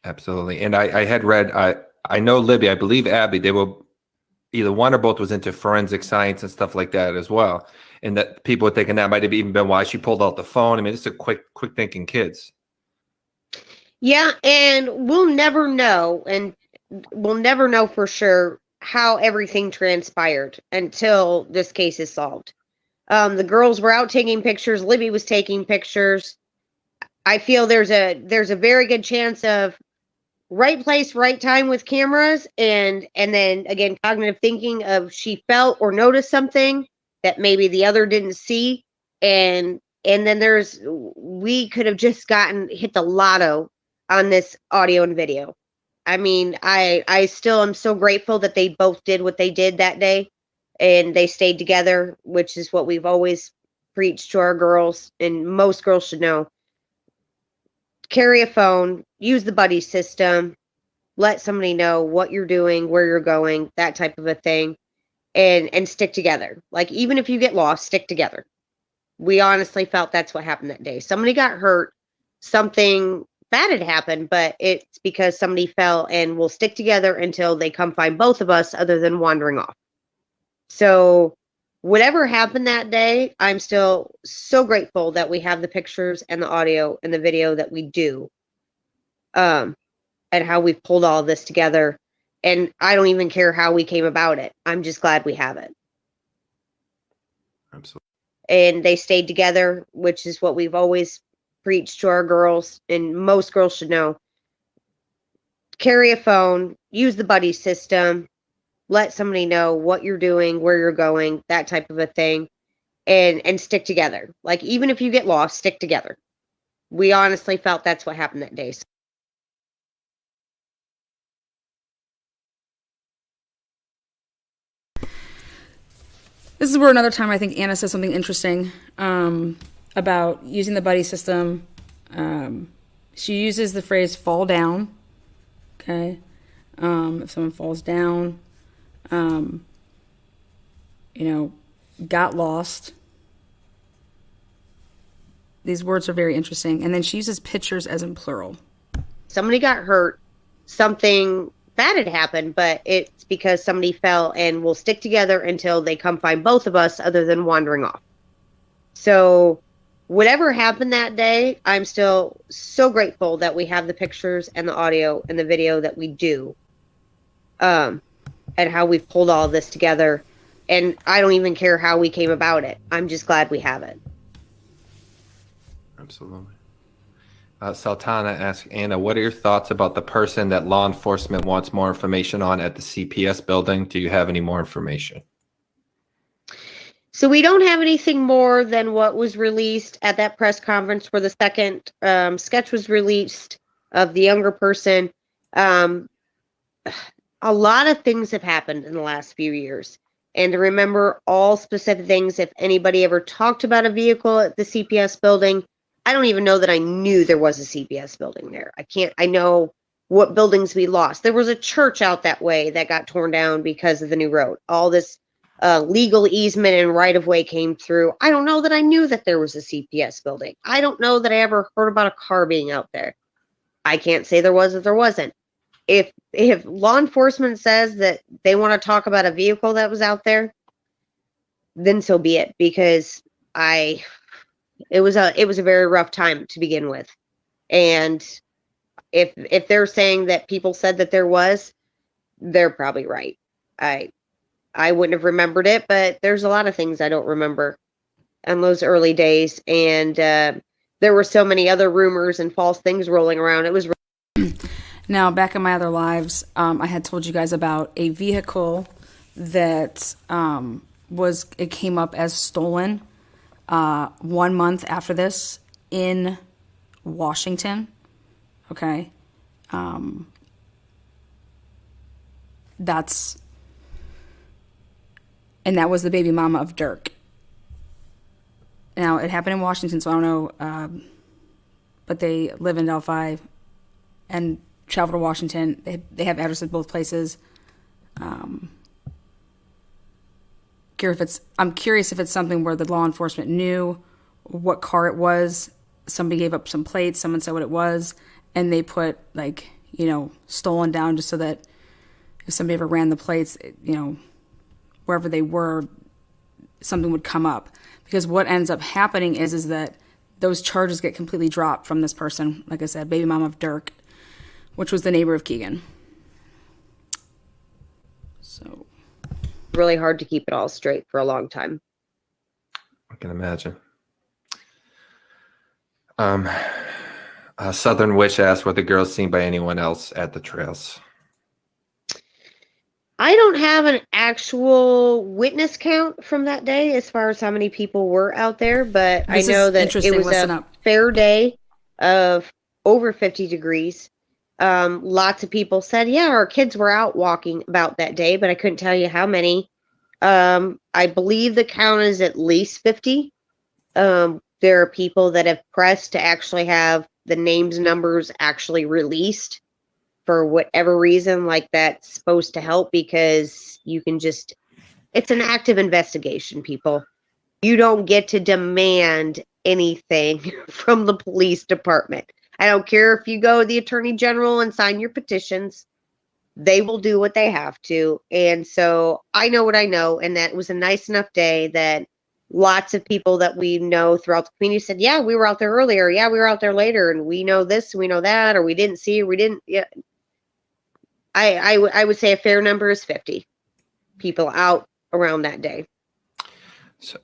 Absolutely. And I had read, I know Libby, I believe Abby, they were either one or both was into forensic science and stuff like that as well. And that people were thinking that might have even been why she pulled out the phone. I mean, it's a quick thinking kids. Yeah. And we'll never know for sure how everything transpired until this case is solved. The girls were out taking pictures. Libby was taking pictures. I feel there's a very good chance of right place, right time with cameras, and then again, cognitive thinking of she felt or noticed something that maybe the other didn't see, and then we could have just hit the lotto on this audio and video. I mean, I still am so grateful that they both did what they did that day, and they stayed together, which is what we've always preached to our girls, and most girls should know. Carry a phone, use the buddy system, let somebody know what you're doing, where you're going, that type of a thing, and stick together. Like, even if you get lost, stick together. We honestly felt that's what happened that day. Somebody got hurt, something bad had happened, but it's because somebody fell, and we'll stick together until they come find both of us, other than wandering off. So whatever happened that day, I'm still so grateful that we have the pictures and the audio and the video that we do, and how we've pulled all of this together. And I don't even care how we came about it. I'm just glad we have it. Absolutely. And they stayed together, which is what we've always preached to our girls, and most girls should know. Carry a phone, use the buddy system, let somebody know what you're doing, where you're going, that type of a thing, and stick together. Like, even if you get lost, stick together. We honestly felt that's what happened that day. This is where another time I think Anna says something interesting about using the buddy system. She uses the phrase fall down. Okay. If someone falls down, got lost. These words are very interesting. And then she uses pictures as in plural. Somebody got hurt, something bad had happened, but it's because somebody fell, and we'll stick together until they come find both of us, other than wandering off. So whatever happened that day, I'm still so grateful that we have the pictures and the audio and the video that we do, and how we've pulled all of this together. And I don't even care how we came about it. I'm just glad we have it. Absolutely. Sultana asks Anna, what are your thoughts about the person that law enforcement wants more information on at the CPS building? Do you have any more information? So we don't have anything more than what was released at that press conference where the second sketch was released of the younger person. A lot of things have happened in the last few years. And to remember all specific things, if anybody ever talked about a vehicle at the CPS building, I don't even know that I knew there was a CPS building there. I know what buildings we lost. There was a church out that way that got torn down because of the new road. All this legal easement and right-of-way came through. I don't know that I knew that there was a CPS building. I don't know that I ever heard about a car being out there. I can't say there was or there wasn't. If law enforcement says that they want to talk about a vehicle that was out there, then so be it, because it was a very rough time to begin with. And if they're saying that people said that there was, they're probably right. I wouldn't have remembered it, but there's a lot of things I don't remember in those early days. And there were so many other rumors and false things rolling around. It was Now, back in my other lives, I had told you guys about a vehicle that it came up as stolen 1 month after this in Washington. Okay. That was the baby mama of Dirk. Now, it happened in Washington, so I don't know, but they live in Delphi and travel to Washington. They have addresses both places. I'm curious if it's something where the law enforcement knew what car it was. Somebody gave up some plates. Someone said what it was, and they put stolen down just so that if somebody ever ran the plates, wherever they were, something would come up. Because what ends up happening is that those charges get completely dropped from this person. Like I said, baby mama of Dirk, which was the neighbor of Keegan. So really hard to keep it all straight for a long time. I can imagine. Southern Witch asked, were the girls seen by anyone else at the trails? I don't have an actual witness count from that day as far as how many people were out there, but I know that it was a fair day of over 50 degrees. Lots of people said, yeah, our kids were out walking about that day, but I couldn't tell you how many. I believe the count is at least 50. There are people that have pressed to actually have the names, numbers actually released for whatever reason, like that's supposed to help, because you can just, it's an active investigation, people. You don't get to demand anything from the police department. I don't care if you go to the attorney general and sign your petitions. They will do what they have to. And so I know what I know. And that was a nice enough day that lots of people that we know throughout the community said, yeah, we were out there earlier. Yeah, we were out there later. And we know this, we know that, or we didn't see, we didn't. Yeah. I would say a fair number is 50 people out around that day.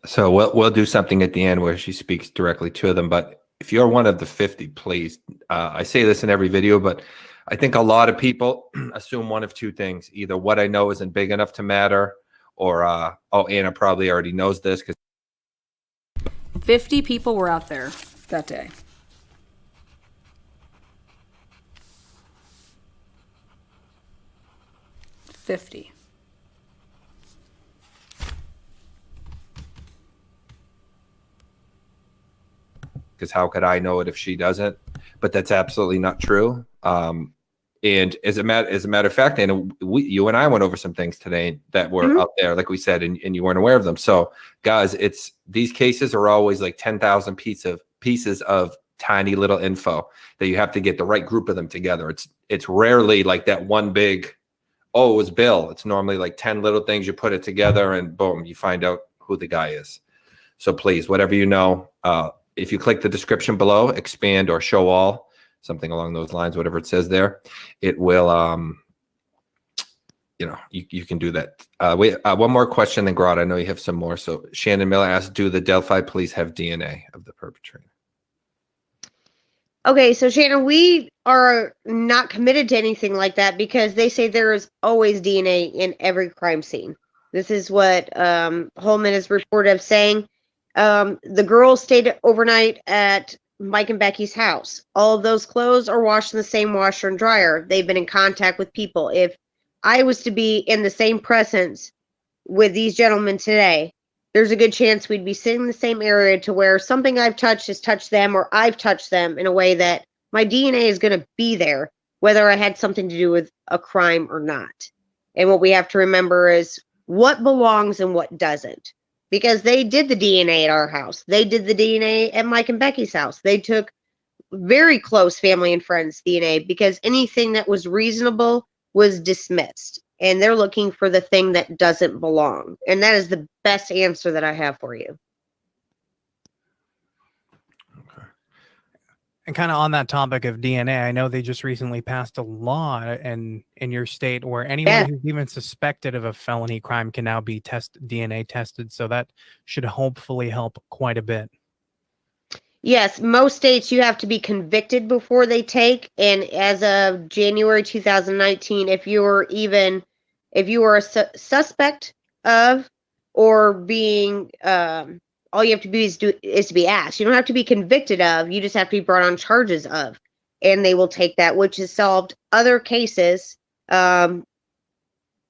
So we'll do something at the end where she speaks directly to them. But if you're one of the 50, please, I say this in every video, but I think a lot of people assume one of two things: either what I know isn't big enough to matter, or oh, Anna probably already knows this. 50 people were out there that day. $50. Because how could I know it if she doesn't? But that's absolutely not true. And as a matter of fact, and you and I went over some things today that were out there, like we said, and you weren't aware of them. So, guys, these cases are always like 10,000 pieces of tiny little info that you have to get the right group of them together. It's rarely like that one big, oh, it was Bill. It's normally like 10 little things. You put it together, and boom, you find out who the guy is. So please, whatever you know, if you click the description below, expand or show all, something along those lines, whatever it says there, it will, you can do that. One more question, then Grodd, I know you have some more. So Shannon Miller asked, do the Delphi police have DNA of the perpetrator? Okay, so Shannon, we are not committed to anything like that because they say there is always DNA in every crime scene. This is what Holman is reported of saying. The girls stayed overnight at Mike and Becky's house. All of those clothes are washed in the same washer and dryer. They've been in contact with people. If I was to be in the same presence with these gentlemen today, there's a good chance we'd be sitting in the same area to where something I've touched has touched them, or I've touched them in a way that my DNA is going to be there, whether I had something to do with a crime or not. And what we have to remember is what belongs and what doesn't. Because they did the DNA at our house. They did the DNA at Mike and Becky's house. They took very close family and friends DNA because anything that was reasonable was dismissed. And they're looking for the thing that doesn't belong. And that is the best answer that I have for you. And kind of on that topic of DNA, I know they just recently passed a law in your state where anyone who's even suspected of a felony crime can now be DNA tested. So that should hopefully help quite a bit. Yes, most states you have to be convicted before they take. And as of January 2019, if you are a suspect of or being all you have to be is to be asked. You don't have to be convicted of. You just have to be brought on charges of, and they will take that, which has solved other cases. I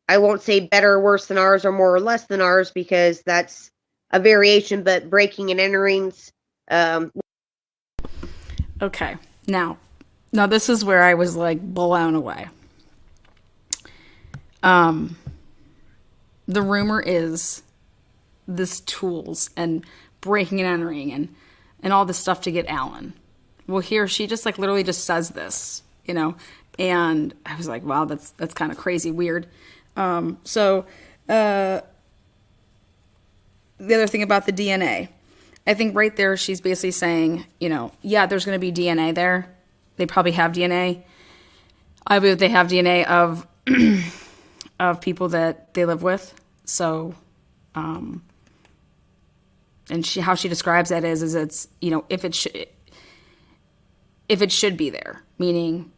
won't say better or worse than ours or more or less than ours because that's a variation, but breaking and enterings. Okay, now this is where I was like blown away. The rumor is this tools and breaking and entering and all this stuff to get Alan. Well, here she just like literally just says this, and I was like, wow, that's kind of crazy, weird. So the other thing about the DNA, I think right there she's basically saying, yeah, there's going to be DNA there. They probably have DNA. I believe they have DNA of of people that they live with. So, and how she describes that is it's, if it should be there, meaning,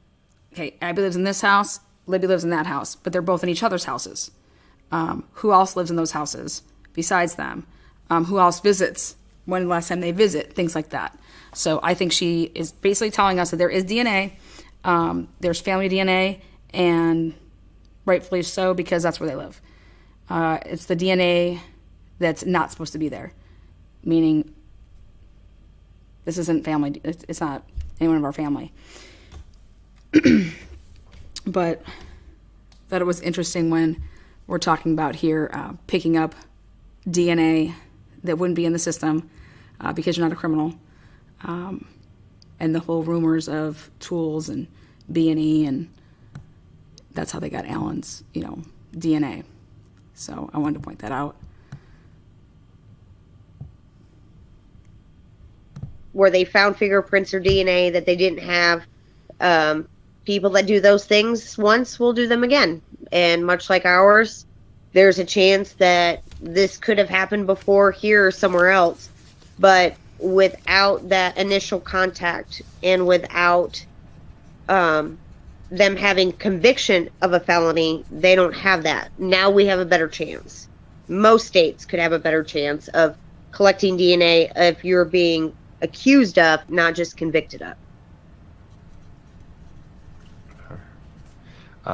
okay, Abby lives in this house, Libby lives in that house, but they're both in each other's houses. Who else lives in those houses besides them? Who else visits? When the last time they visit? Things like that. So I think she is basically telling us that there is DNA, there's family DNA, and rightfully so because that's where they live. It's the DNA that's not supposed to be there, meaning this isn't family. It's not anyone of our family. But thought it was interesting when we're talking about here picking up DNA that wouldn't be in the system because you're not a criminal, and the whole rumors of tools and B&E, and that's how they got Alan's, DNA. So I wanted to point that out. Where they found fingerprints or DNA that they didn't have. People that do those things once will do them again. And much like ours, there's a chance that this could have happened before here or somewhere else. But without that initial contact and without them having conviction of a felony, they don't have that. Now we have a better chance. Most states could have a better chance of collecting DNA if you're being accused of, not just convicted of.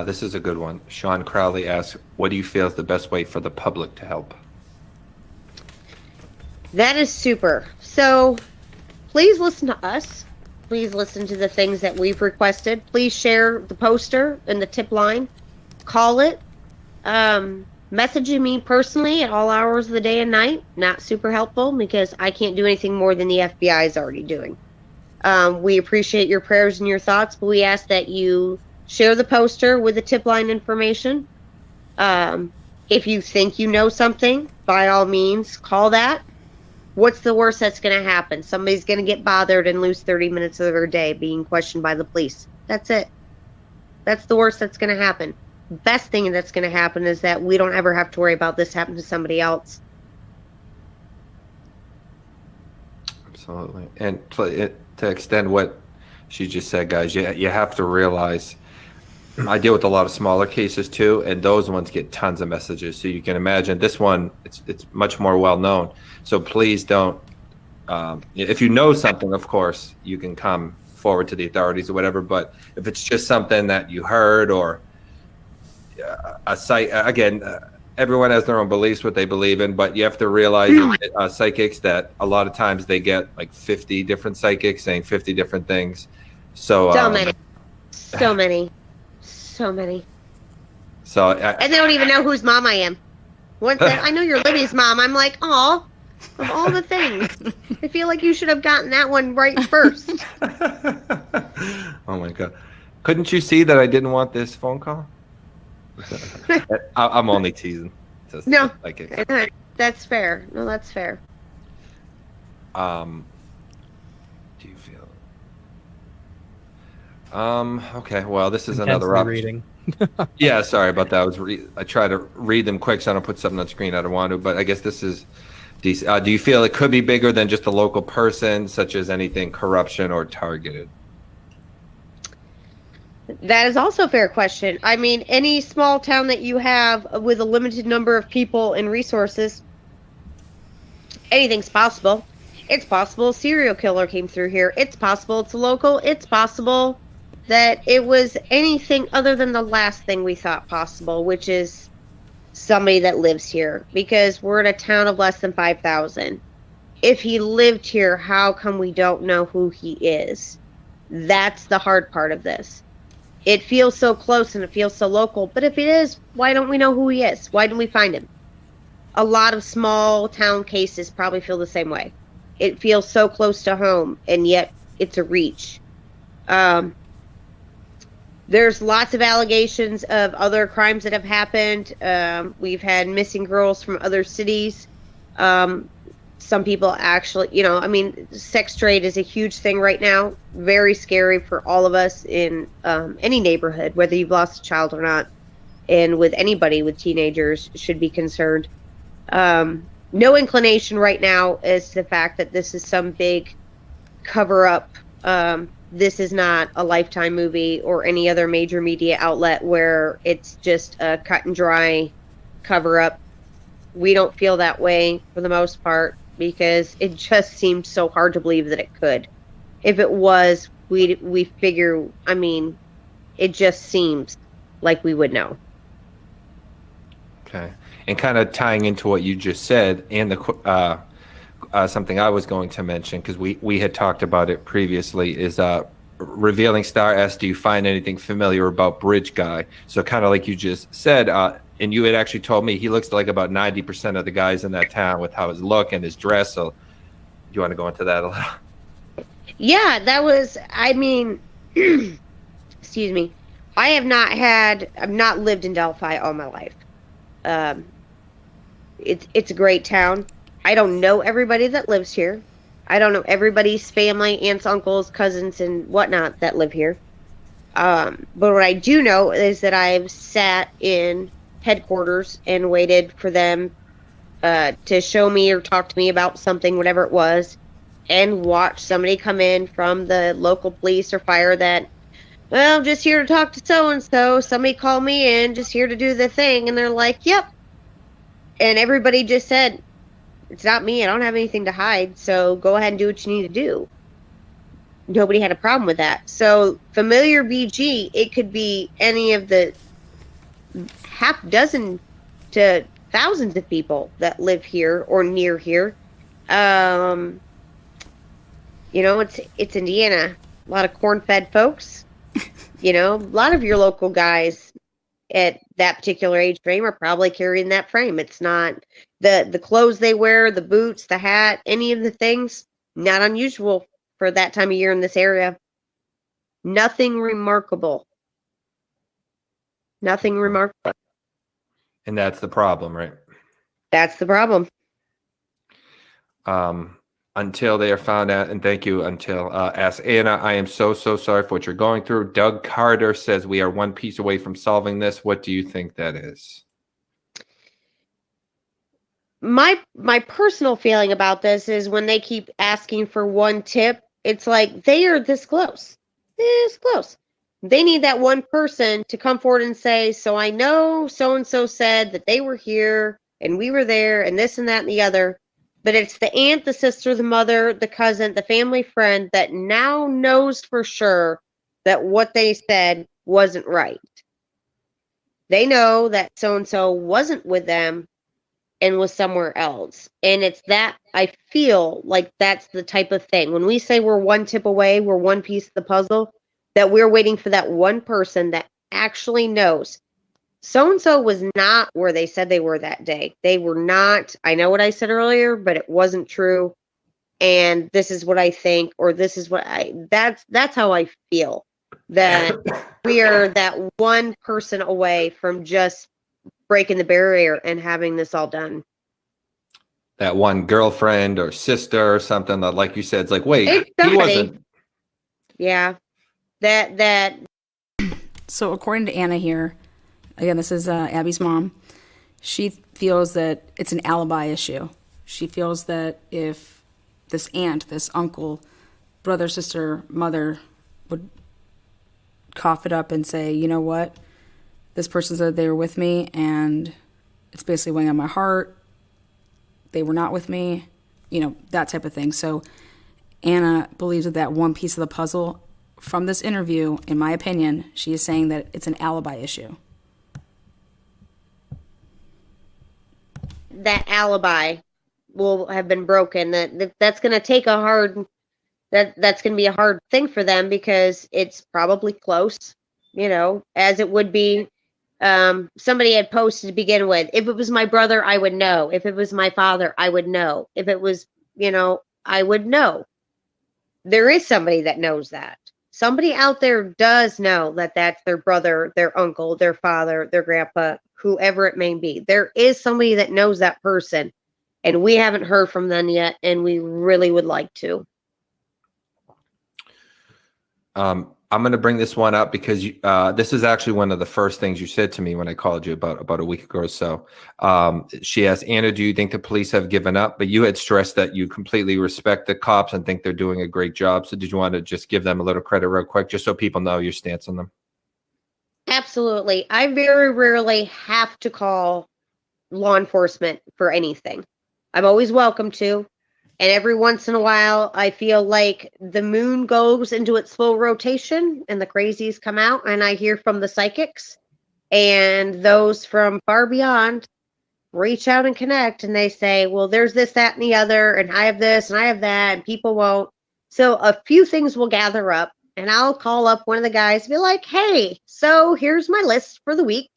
This is a good one. Sean Crowley asks, what do you feel is the best way for the public to help? That is super. So please listen to us. Please listen to the things that we've requested. Please share the poster and the tip line. Call it. Messaging me personally at all hours of the day and night. Not super helpful because I can't do anything more than the FBI is already doing. We appreciate your prayers and your thoughts, but we ask that you share the poster with the tip line information. If you think you know something, by all means, call that. What's the worst that's going to happen? Somebody's going to get bothered and lose 30 minutes of their day being questioned by the police. That's it. That's the worst that's going to happen. Best thing that's going to happen is that we don't ever have to worry about this happening to somebody else. Absolutely. And to extend what she just said, guys, you have to realize, I deal with a lot of smaller cases too, and those ones get tons of messages. So you can imagine this one, it's much more well known. So please don't, if you know something, of course, you can come forward to the authorities or whatever. But if it's just something that you heard or a site, again, everyone has their own beliefs, what they believe in, but you have to realize psychics that a lot of times they get like 50 different psychics saying 50 different things. So many. So and they don't even know whose mom I am. Once I know you're Libby's mom, I'm like, oh, of all the things, I feel like you should have gotten that one right first. Oh my God. Couldn't you see that I didn't want this phone call? I'm only teasing. No, that's fair. No, that's fair. Do you feel? Okay. Well, this is another option. Reading. Yeah, sorry about that. I try to read them quick so I don't put something on screen I don't want to. But I guess this is decent. Do you feel it could be bigger than just a local person, such as anything corruption or targeted? That is also a fair question. I mean, any small town that you have with a limited number of people and resources, anything's possible. It's possible a serial killer came through here. It's possible it's a local. It's possible that it was anything other than the last thing we thought possible, which is somebody that lives here, because we're in a town of less than 5,000. If he lived here, how come we don't know who he is? That's the hard part of this. It feels so close and it feels so local, but if it is, why don't we know who he is? Why didn't we find him? A lot of small town cases probably feel the same way. It feels so close to home, and yet it's a reach. There's lots of allegations of other crimes that have happened. We've had missing girls from other cities. Some people actually, sex trade is a huge thing right now. Very scary for all of us in any neighborhood, whether you've lost a child or not. And with anybody with teenagers should be concerned. No inclination right now as to the fact that this is some big cover-up. This is not a Lifetime movie or any other major media outlet where it's just a cut and dry cover-up. We don't feel that way for the most part, because it just seemed so hard to believe that it could. If it was, we figure, it just seems like we would know. Okay. And kind of tying into what you just said and the something I was going to mention, because we had talked about it previously, is Revealing Star asked, do you find anything familiar about Bridge Guy? So kind of like you just said, and you had actually told me he looks like about 90% of the guys in that town with how his look and his dress. So do you want to go into that a little? Yeah, that was, I mean, excuse me. I've not lived in Delphi all my life. It's a great town. I don't know everybody that lives here. I don't know everybody's family, aunts, uncles, cousins, and whatnot that live here. But what I do know is that I've sat in headquarters and waited for them to show me or talk to me about something, whatever it was, and watch somebody come in from the local police or fire that, well, just here to talk to so-and-so. Somebody called me in, just here to do the thing. And they're like, yep. And everybody just said, it's not me. I don't have anything to hide. So go ahead and do what you need to do. Nobody had a problem with that. So familiar BG, it could be any of the half dozen to thousands of people that live here or near here. You know, it's Indiana. A lot of corn-fed folks. You know, a lot of your local guys at that particular age frame are probably carrying that frame. It's not the clothes they wear, the boots, the hat, any of the things, not unusual for that time of year in this area. Nothing remarkable. Nothing remarkable. And that's the problem, right? That's the problem. Until they are found out, and thank you, until ask Anna, I am so sorry for what you're going through. Doug Carter says we are one piece away from solving this. What do you think that is? My personal feeling about this is when they keep asking for one tip, it's like they are this close. This close. They need that one person to come forward and say, so I know so-and-so said that they were here and we were there and this and that and the other. But it's the aunt, the sister, the mother, the cousin, the family friend that now knows for sure that what they said wasn't right. They know that so-and-so wasn't with them and was somewhere else. And it's that, I feel like that's the type of thing. When we say we're one tip away, we're one piece of the puzzle, that we're waiting for that one person that actually knows. So-and-so was not where they said they were that day. They were not. I know what I said earlier, but it wasn't true. And this is what I think, or this is what that's how I feel, that we are that one person away from just breaking the barrier and having this all done. That one girlfriend or sister or something that, like you said, it's like, wait, It's he somebody. wasn't. Yeah. That. So according to Anna here, again, this is Abby's mom. She feels that it's an alibi issue. She feels that if this aunt, this uncle, brother, sister, mother would cough it up and say, you know what, this person said they were with me and it's basically weighing on my heart. They were not with me, you know, that type of thing. So Anna believes that one piece of the puzzle from this interview, in my opinion, she is saying that it's an alibi issue. That alibi will have been broken. That's going to take a hard. That's going to be a hard thing for them because it's probably close, you know, as it would be. Somebody had posted to begin with. If it was my brother, I would know. If it was my father, I would know. If it was, you know, I would know. There is somebody that knows that. Somebody out there does know that that's their brother, their uncle, their father, their grandpa, whoever it may be. There is somebody that knows that person, and we haven't heard from them yet, and we really would like to. I'm going to bring this one up because this is actually one of the first things you said to me when I called you about a week ago or so. She asked, Anna, do you think the police have given up? But you had stressed that you completely respect the cops and think they're doing a great job. So did you want to just give them a little credit real quick, just so people know your stance on them? Absolutely. I very rarely have to call law enforcement for anything. I'm always welcome to. And every once in a while, I feel like the moon goes into its full rotation and the crazies come out, and I hear from the psychics and those from far beyond reach out and connect, and they say, well, there's this, that, and the other, and I have this and I have that, and people won't. So a few things will gather up, and I'll call up one of the guys and be like, hey, so here's my list for the week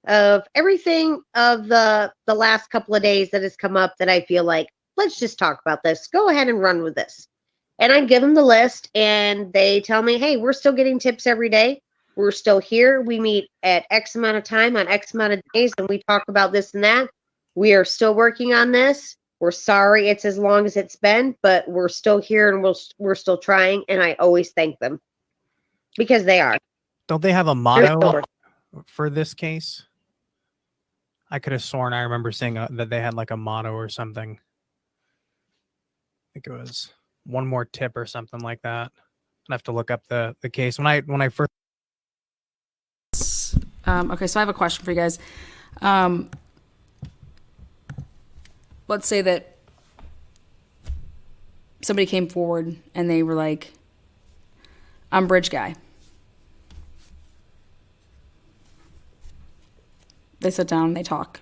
of everything of the last couple of days that has come up that I feel like, let's just talk about this. Go ahead and run with this. And I give them the list, and they tell me, hey, we're still getting tips every day. We're still here. We meet at X amount of time on X amount of days, and we talk about this and that. We are still working on this. We're sorry it's as long as it's been, but we're still here, and we're still trying. And I always thank them because they are. Don't they have a motto for this case? I could have sworn I remember seeing that they had like a motto or something. I think it was one more tip or something like that. I have to look up the case. When I first. Okay, so I have a question for you guys. Let's say that somebody came forward and they were like, I'm bridge guy. They sit down and they talk.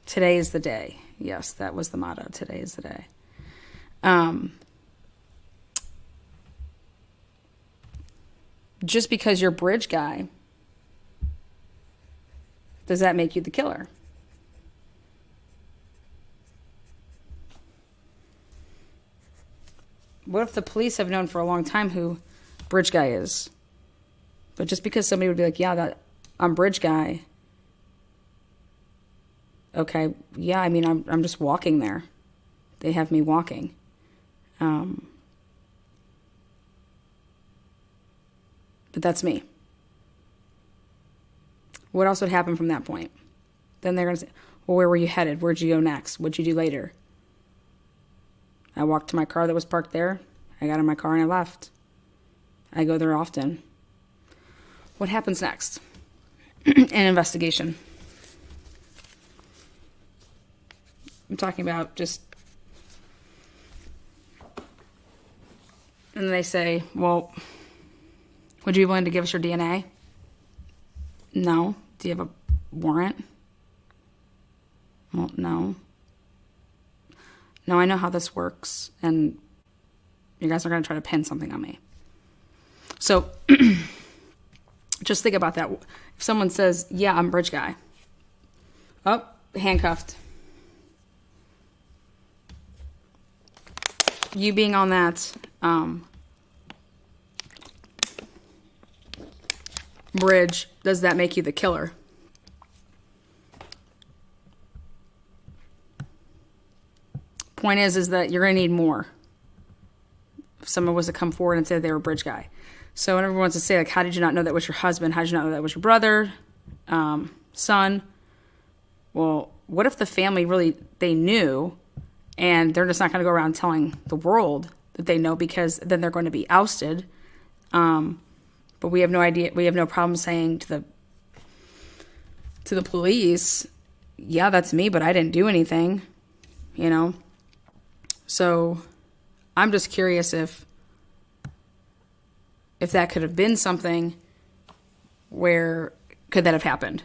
Today is the day. Yes, that was the motto. Today is the day. Just because you're bridge guy, does that make you the killer? What if the police have known for a long time who bridge guy is? But just because somebody would be like, yeah, I'm bridge guy. Okay, yeah, I mean, I'm just walking there. They have me walking. But that's me. What else would happen from that point? Then they're going to say, well, where were you headed? Where'd you go next? What'd you do later? I walked to my car that was parked there. I got in my car and I left. I go there often. What happens next? An investigation. I'm talking about just... And they say, well, would you be willing to give us your DNA? No. Do you have a warrant? Well, no. No, I know how this works, and you guys are going to try to pin something on me. So, just think about that. If someone says, yeah, I'm bridge guy. Oh, handcuffed. You being on that bridge, does that make you the killer? Point is that you're going to need more. If someone was to come forward and say they were a bridge guy. So when everyone wants to say, like, how did you not know that was your husband? How did you not know that was your brother, son? Well, what if the family really, they knew, and they're just not going to go around telling the world that they know, because then they're going to be ousted. But we have no idea. We have no problem saying to the police, yeah, that's me, but I didn't do anything, you know? So I'm just curious if that could have been something, where could that have happened?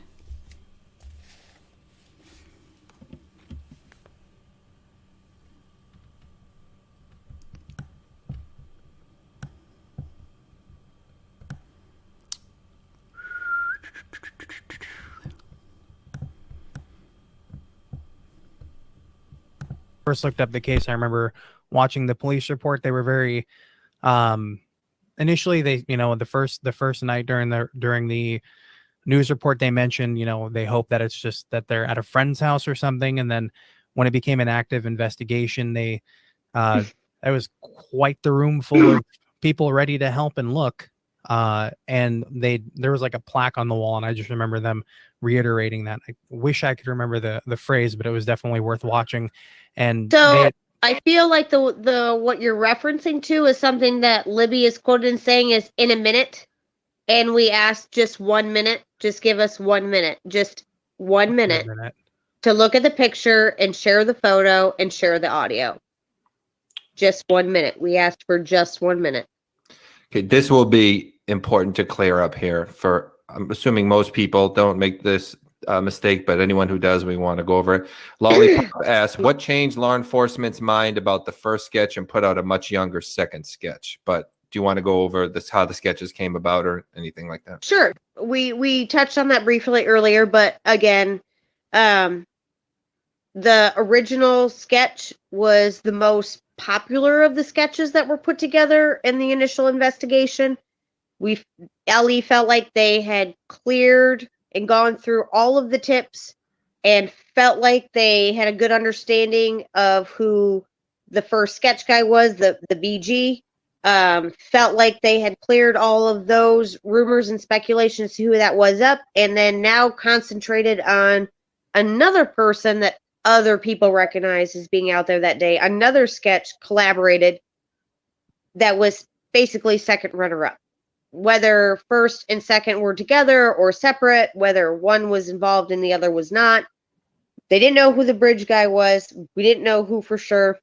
First looked up the case, I remember watching the police report. They were very initially, they, you know, the first night during the news report, they mentioned, you know, they hope that it's just that they're at a friend's house or something. And then when it became an active investigation, they it was quite the room full of people ready to help and look. And there was like a plaque on the wall, and I just remember them reiterating that. I wish I could remember the phrase, but it was definitely worth watching. And so I feel like the what you're referencing to is something that Libby is quoted in saying is in a minute, and we asked just 1 minute. Just give us 1 minute, just 1 minute to look at the picture and share the photo and share the audio. Just 1 minute. We asked for just 1 minute. Okay, this will be important to clear up here. I'm assuming most people don't make this mistake, but anyone who does, we want to go over it. Lollipop asks, what changed law enforcement's mind about the first sketch and put out a much younger second sketch? But do you want to go over this, how the sketches came about or anything like that? Sure. We touched on that briefly earlier, but again, the original sketch was the most popular of the sketches that were put together in the initial investigation. Ellie felt like they had cleared and gone through all of the tips and felt like they had a good understanding of who the first sketch guy was, the BG. Felt like they had cleared all of those rumors and speculations to who that was up, and then now concentrated on another person that other people recognize as being out there that day. Another sketch collaborated that was basically second runner-up. Whether first and second were together or separate, whether one was involved and the other was not. They didn't know who the bridge guy was. We didn't know who for sure.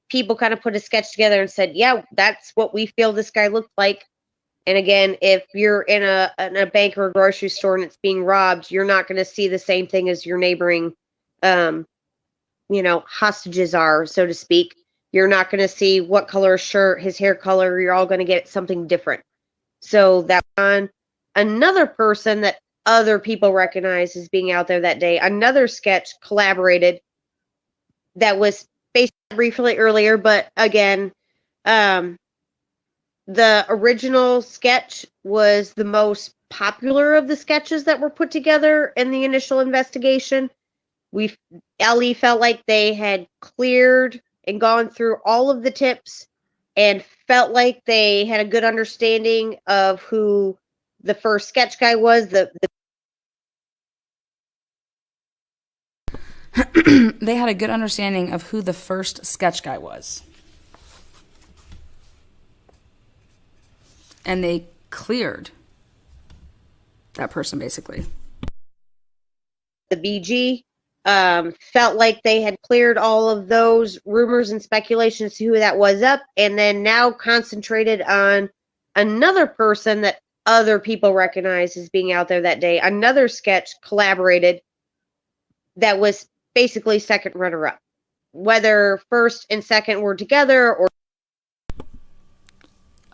People kind of put a sketch together and said, yeah, that's what we feel this guy looked like. And again, if you're in a bank or a grocery store and it's being robbed, you're not going to see the same thing as your neighboring, hostages are, so to speak. You're not going to see what color shirt, his hair color. You're all going to get something different. So that on another person that other people recognize as being out there that day. Another sketch collaborated that was based briefly earlier, but again, the original sketch was the most popular of the sketches that were put together in the initial investigation. Ellie felt like they had cleared and gone through all of the tips and felt like they had a good understanding of who the first sketch guy was. They had a good understanding of who the first sketch guy was. And they cleared that person, basically. The BG felt like they had cleared all of those rumors and speculations to who that was up, and then now concentrated on another person that other people recognize as being out there that day. Another sketch collaborated that was basically second runner-up. Whether first and second were together or...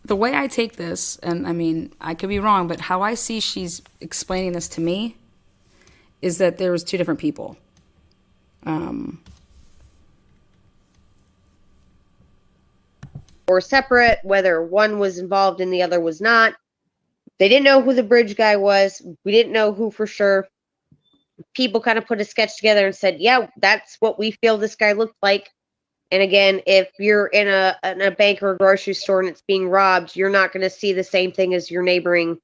The way I take this, and I mean, I could be wrong, but how I see she's explaining this to me is that there was two different people. Or separate, whether one was involved and the other was not. They didn't know who the bridge guy was. We didn't know who for sure. People kind of put a sketch together and said, yeah, that's what we feel this guy looked like. And again, if you're in a bank or a grocery store and it's being robbed, you're not going to see the same thing as your neighboring,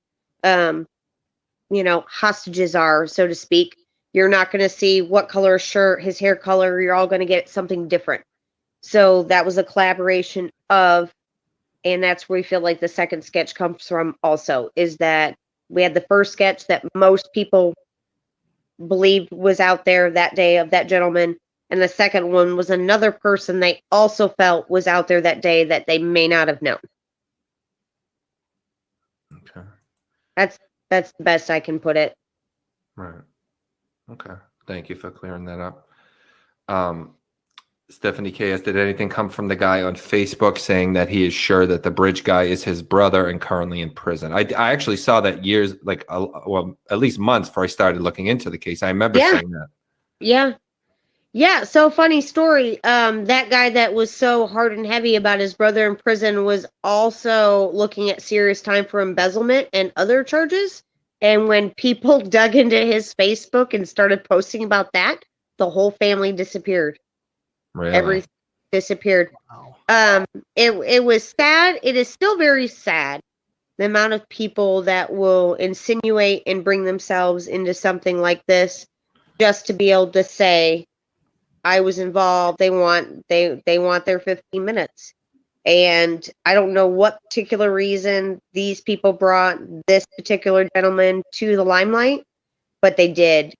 hostages are, so to speak. You're not going to see what color shirt, his hair color. You're all going to get something different. So that was a collaboration of, and that's where we feel like the second sketch comes from also, is that we had the first sketch that most people believed was out there that day of that gentleman. And the second one was another person they also felt was out there that day that they may not have known. Okay. That's the best I can put it. Right. Okay. Thank you for clearing that up. Stephanie K. did anything come from the guy on Facebook saying that he is sure that the bridge guy is his brother and currently in prison? I actually saw that years, at least months before I started looking into the case. I remember saying that. Yeah. Yeah, so funny story. That guy that was so hard and heavy about his brother in prison was also looking at serious time for embezzlement and other charges. And when people dug into his Facebook and started posting about that, the whole family disappeared. Really? Everything disappeared. Wow. It was sad. It is still very sad. The amount of people that will insinuate and bring themselves into something like this just to be able to say, I was involved. They want their 15 minutes. And I don't know what particular reason these people brought this particular gentleman to the limelight, but they did.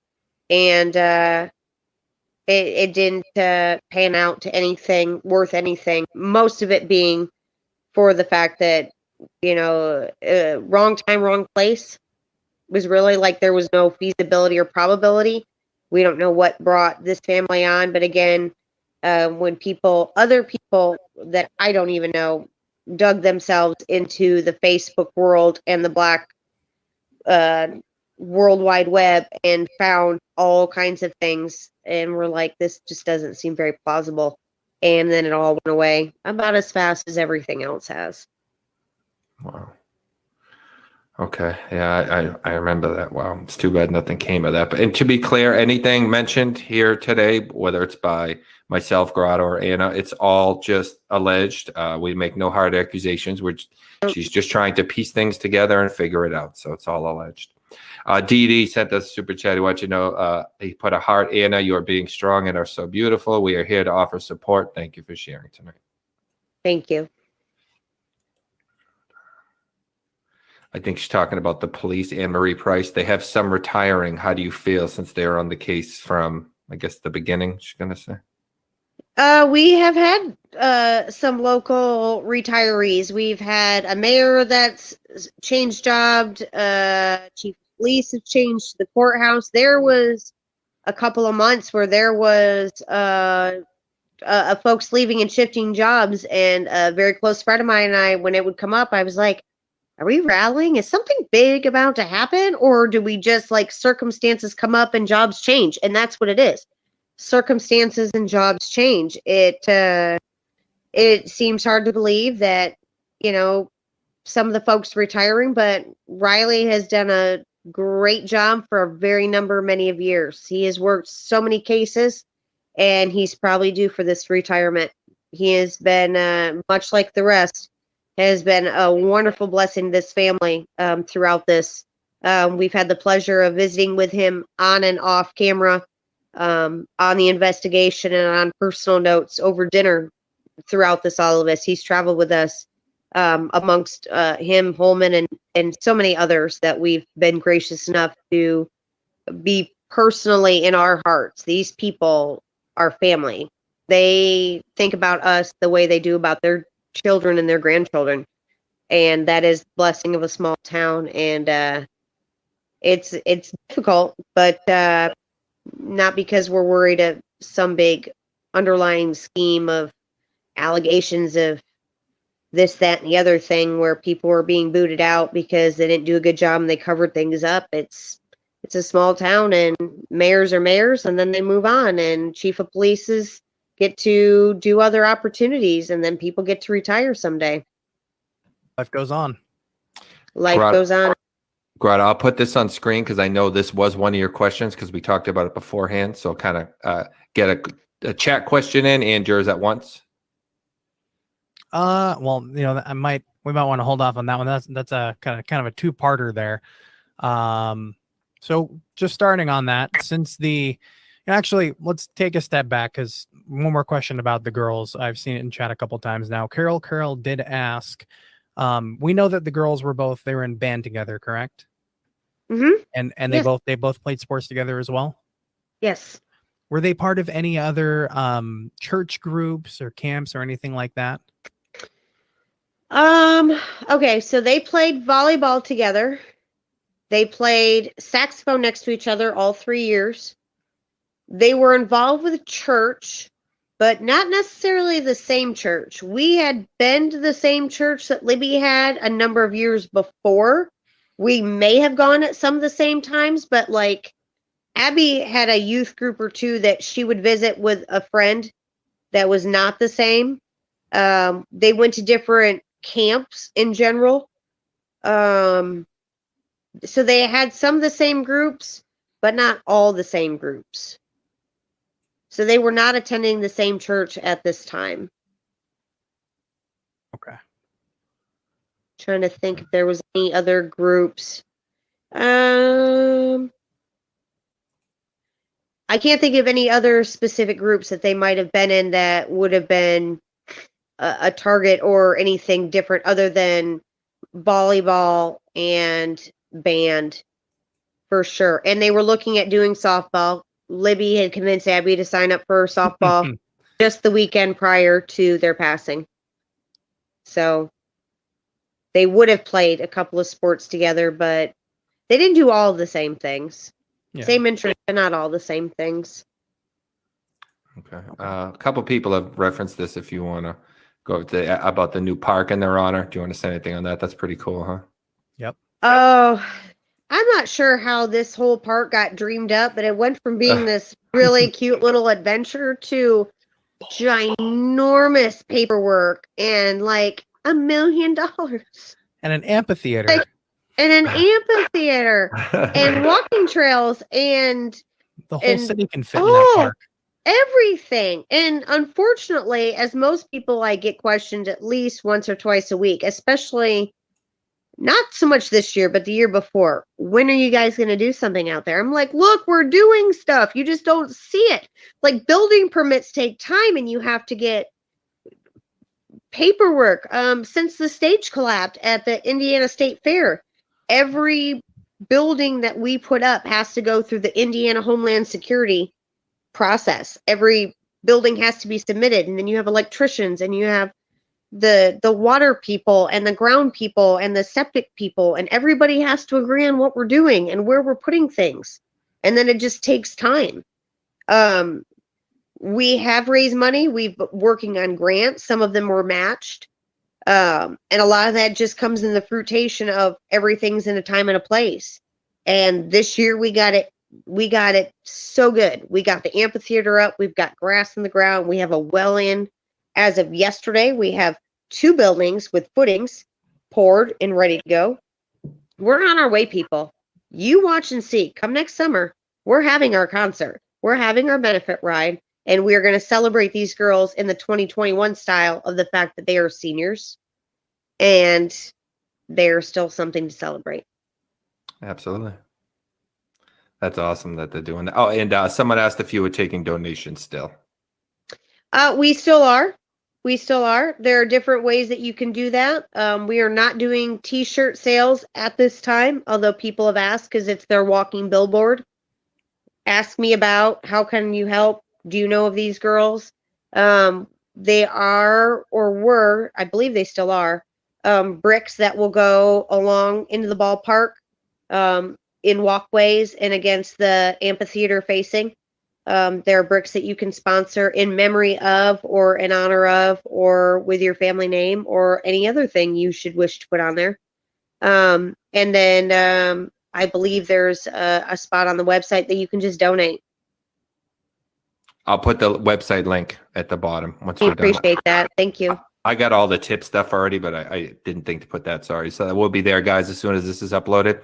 And it didn't pan out to anything worth anything. Most of it being for the fact that, wrong time, wrong place. was really like there was no feasibility or probability. We don't know what brought this family on, but again, when other people that I don't even know, dug themselves into the Facebook world and the Black uh, World Wide Web and found all kinds of things, and were like, this just doesn't seem very plausible. And then it all went away about as fast as everything else has. Wow. Okay. Yeah, I remember that. Wow. It's too bad nothing came of that. But and to be clear, anything mentioned here today, whether it's by myself, Grotto, or Anna, it's all just alleged. We make no hard accusations. She's just trying to piece things together and figure it out. So it's all alleged. Dee Dee sent us a super chat. He wants you to know, he put a heart, Anna, you are being strong and are so beautiful. We are here to offer support. Thank you for sharing tonight. Thank you. I think she's talking about the police. Anne Marie Price. They have some retiring. How do you feel since they were on the case from, I guess, the beginning? She's going to say. We have had some local retirees. We've had a mayor that's changed jobs. Chief of police has changed the courthouse. There was a couple of months where there was folks leaving and shifting jobs. And a very close friend of mine and I, when it would come up, I was like, are we rallying? Is something big about to happen? Or do we just like circumstances come up and jobs change? And that's what it is. Circumstances and jobs change. It seems hard to believe that, some of the folks retiring, but Riley has done a great job for a very many of years. He has worked so many cases, and he's probably due for this retirement. He has been, much like the rest, has been a wonderful blessing to this family throughout this. We've had the pleasure of visiting with him on and off camera, on the investigation and on personal notes over dinner throughout all of this. He's traveled with us amongst him, Holman, and so many others that we've been gracious enough to be personally in our hearts. These people are family. They think about us the way they do about their children and their grandchildren. And that is the blessing of a small town. And it's difficult, but not because we're worried of some big underlying scheme of allegations of this, that, and the other thing where people are being booted out because they didn't do a good job and they covered things up. It's a small town, and mayors are mayors, and then they move on, and chief of polices get to do other opportunities, and then people get to retire someday. Life goes on. Life goes on. Grotto, I'll put this on screen because I know this was one of your questions because we talked about it beforehand. So kind of get a chat question in and yours at once. Well, we might want to hold off on that one. That's a kind of a two-parter there. So just starting on that, since actually, let's take a step back because one more question about the girls. I've seen it in chat a couple times now. Carol did ask. We know that the girls they were in band together, correct? Mm-hmm. And Yes. they both played sports together as well. Yes. Were they part of any other church groups or camps or anything like that? Okay, so they played volleyball together. They played saxophone next to each other all 3 years. They were involved with church, but not necessarily the same church. We had been to the same church that Libby had a number of years before. We may have gone at some of the same times, but like Abby had a youth group or two that she would visit with a friend that was not the same. They went to different camps in general. So they had some of the same groups, but not all the same groups. So they were not attending the same church at this time. Okay. Trying to think if there was any other groups. I can't think of any other specific groups that they might have been in that would have been a target or anything different other than volleyball and band for sure. And they were looking at doing softball. Libby had convinced Abby to sign up for softball just the weekend prior to their passing. So they would have played a couple of sports together, but They didn't do all the same things. Yeah. Same interest, but not all the same things. Okay. A couple people have referenced this. If you want to go about the new park in their honor, do you want to say anything on that? That's pretty cool, huh? Yep. Oh, I'm not sure how this whole park got dreamed up, but it went from being this really cute little adventure to ginormous paperwork and like $1 million. And an amphitheater. Like, and an amphitheater and walking trails and The whole and city can fit in that park. everything. And unfortunately, as most people, I get questioned at least once or twice a week, especially not so much this year, but the year before. When are you guys going to do something out there? I'm like, look, we're doing stuff. You just don't see it. Like building permits take time and you have to get paperwork. Since the stage collapsed at the Indiana State Fair, every building that we put up has to go through the Indiana Homeland Security process. Every building has to be submitted, and then you have electricians and you have the water people and the ground people and the septic people, and everybody has to agree on what we're doing and where we're putting things. And then it just takes time. We have raised money. We've been working on grants. Some of them were matched. And a lot of that just comes in the fruition of everything's in a time and a place. And this year we got it so good. We got the amphitheater up. We've got grass in the ground. We have a well in. As of yesterday, we have 2 buildings with footings poured and ready to go. We're on our way, people. You watch and see. Come next summer, we're having our concert. We're having our benefit ride, and we're going to celebrate these girls in the 2021 style of the fact that they are seniors and they're still something to celebrate. Absolutely. That's awesome that they're doing that. Oh, and someone asked if you were taking donations still. We still are. We still are. There are different ways that you can do that. We are not doing t-shirt sales at this time, although people have asked because it's their walking billboard. Ask me about how can you help? Do you know of these girls? They are or were, I believe they still are, bricks that will go along into the ballpark in walkways and against the amphitheater facing. There are bricks that you can sponsor in memory of or in honor of or with your family name or any other thing you should wish to put on there. And then I believe there's a spot on the website that you can just donate. I'll put the website link at the bottom once I we're done. appreciate that. Thank you. I got all the tip stuff already, but I didn't think to put that. Sorry. So that will be there, guys, as soon as this is uploaded.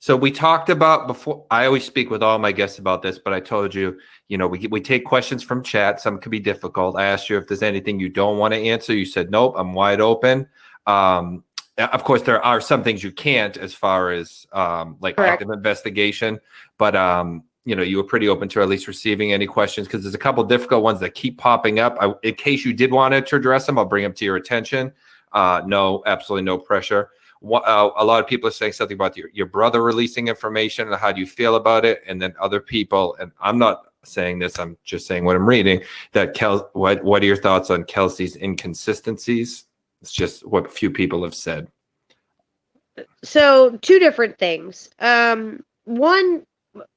So we talked about before. I always speak with all my guests about this, but I told you, we take questions from chat. Some could be difficult. I asked you if there's anything you don't want to answer. You said, nope, I'm wide open. Of course, there are some things you can't as far as like Correct. active investigation, but you were pretty open to at least receiving any questions because there's a couple difficult ones that keep popping up. In case you did want to address them, I'll bring them to your attention. No, absolutely no pressure. A lot of people are saying something about your brother releasing information and how do you feel about it? And then other people, and I'm not saying this, I'm just saying what I'm reading, that what are your thoughts on Kelsey's inconsistencies? It's just what a few people have said. So 2 different things. One,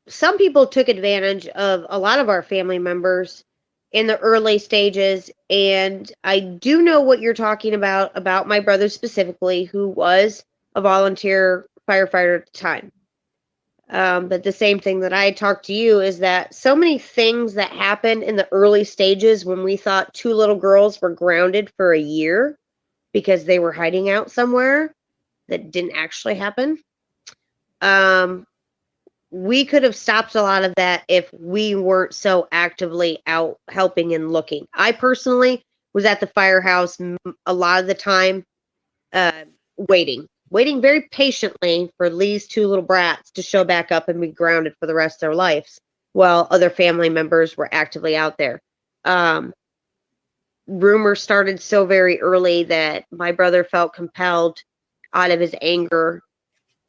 some people took advantage of a lot of our family members in the early stages. And I do know what you're talking about my brother specifically, who was a volunteer firefighter at the time. But the same thing that I talked to you is that so many things that happened in the early stages when we thought 2 little girls were grounded for a year because they were hiding out somewhere that didn't actually happen. We could have stopped a lot of that if we weren't so actively out helping and looking. I personally was at the firehouse a lot of the time, waiting very patiently for these 2 little brats to show back up and be grounded for the rest of their lives, while other family members were actively out there. Rumors started so very early that my brother felt compelled out of his anger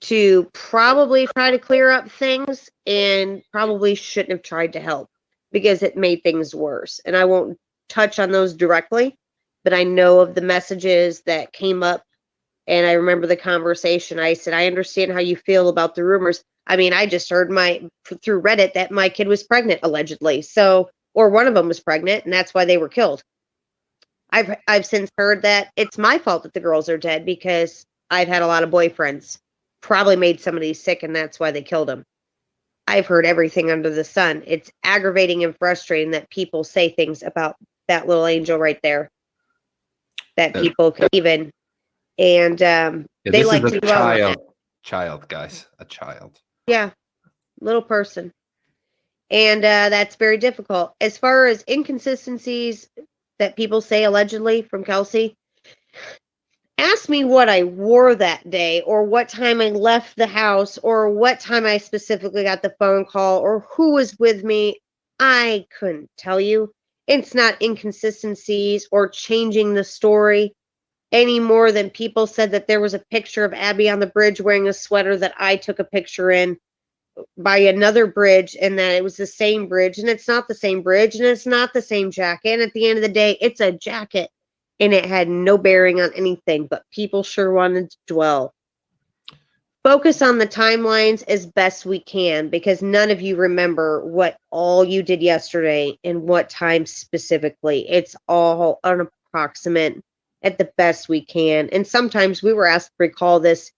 to probably try to clear up things and probably shouldn't have tried to help because it made things worse. And I won't touch on those directly, but I know of the messages that came up And I remember the conversation. I said, I understand how you feel about the rumors. I mean, I just heard through Reddit that my kid was pregnant, allegedly. So, or one of them was pregnant, and that's why they were killed. I've since heard that it's my fault that the girls are dead because I've had a lot of boyfriends. Probably made somebody sick, and that's why they killed them. I've heard everything under the sun. It's aggravating and frustrating that people say things about that little angel right there that people can even, and they like to dwell on that. Child, guys, a child. Yeah, little person. And that's very difficult. As far as inconsistencies that people say allegedly from Kelsey, ask me what I wore that day, or what time I left the house, or what time I specifically got the phone call, or who was with me. I couldn't tell you. It's not inconsistencies or changing the story any more than people said that there was a picture of Abby on the bridge wearing a sweater that I took a picture in by another bridge, and that it was the same bridge, and it's not the same bridge, and it's not the same jacket. And at the end of the day, it's a jacket, and it had no bearing on anything, but people sure wanted to dwell. Focus on the timelines as best we can, because none of you remember what all you did yesterday and what time specifically. It's all an approximate at the best we can. And sometimes we were asked to recall this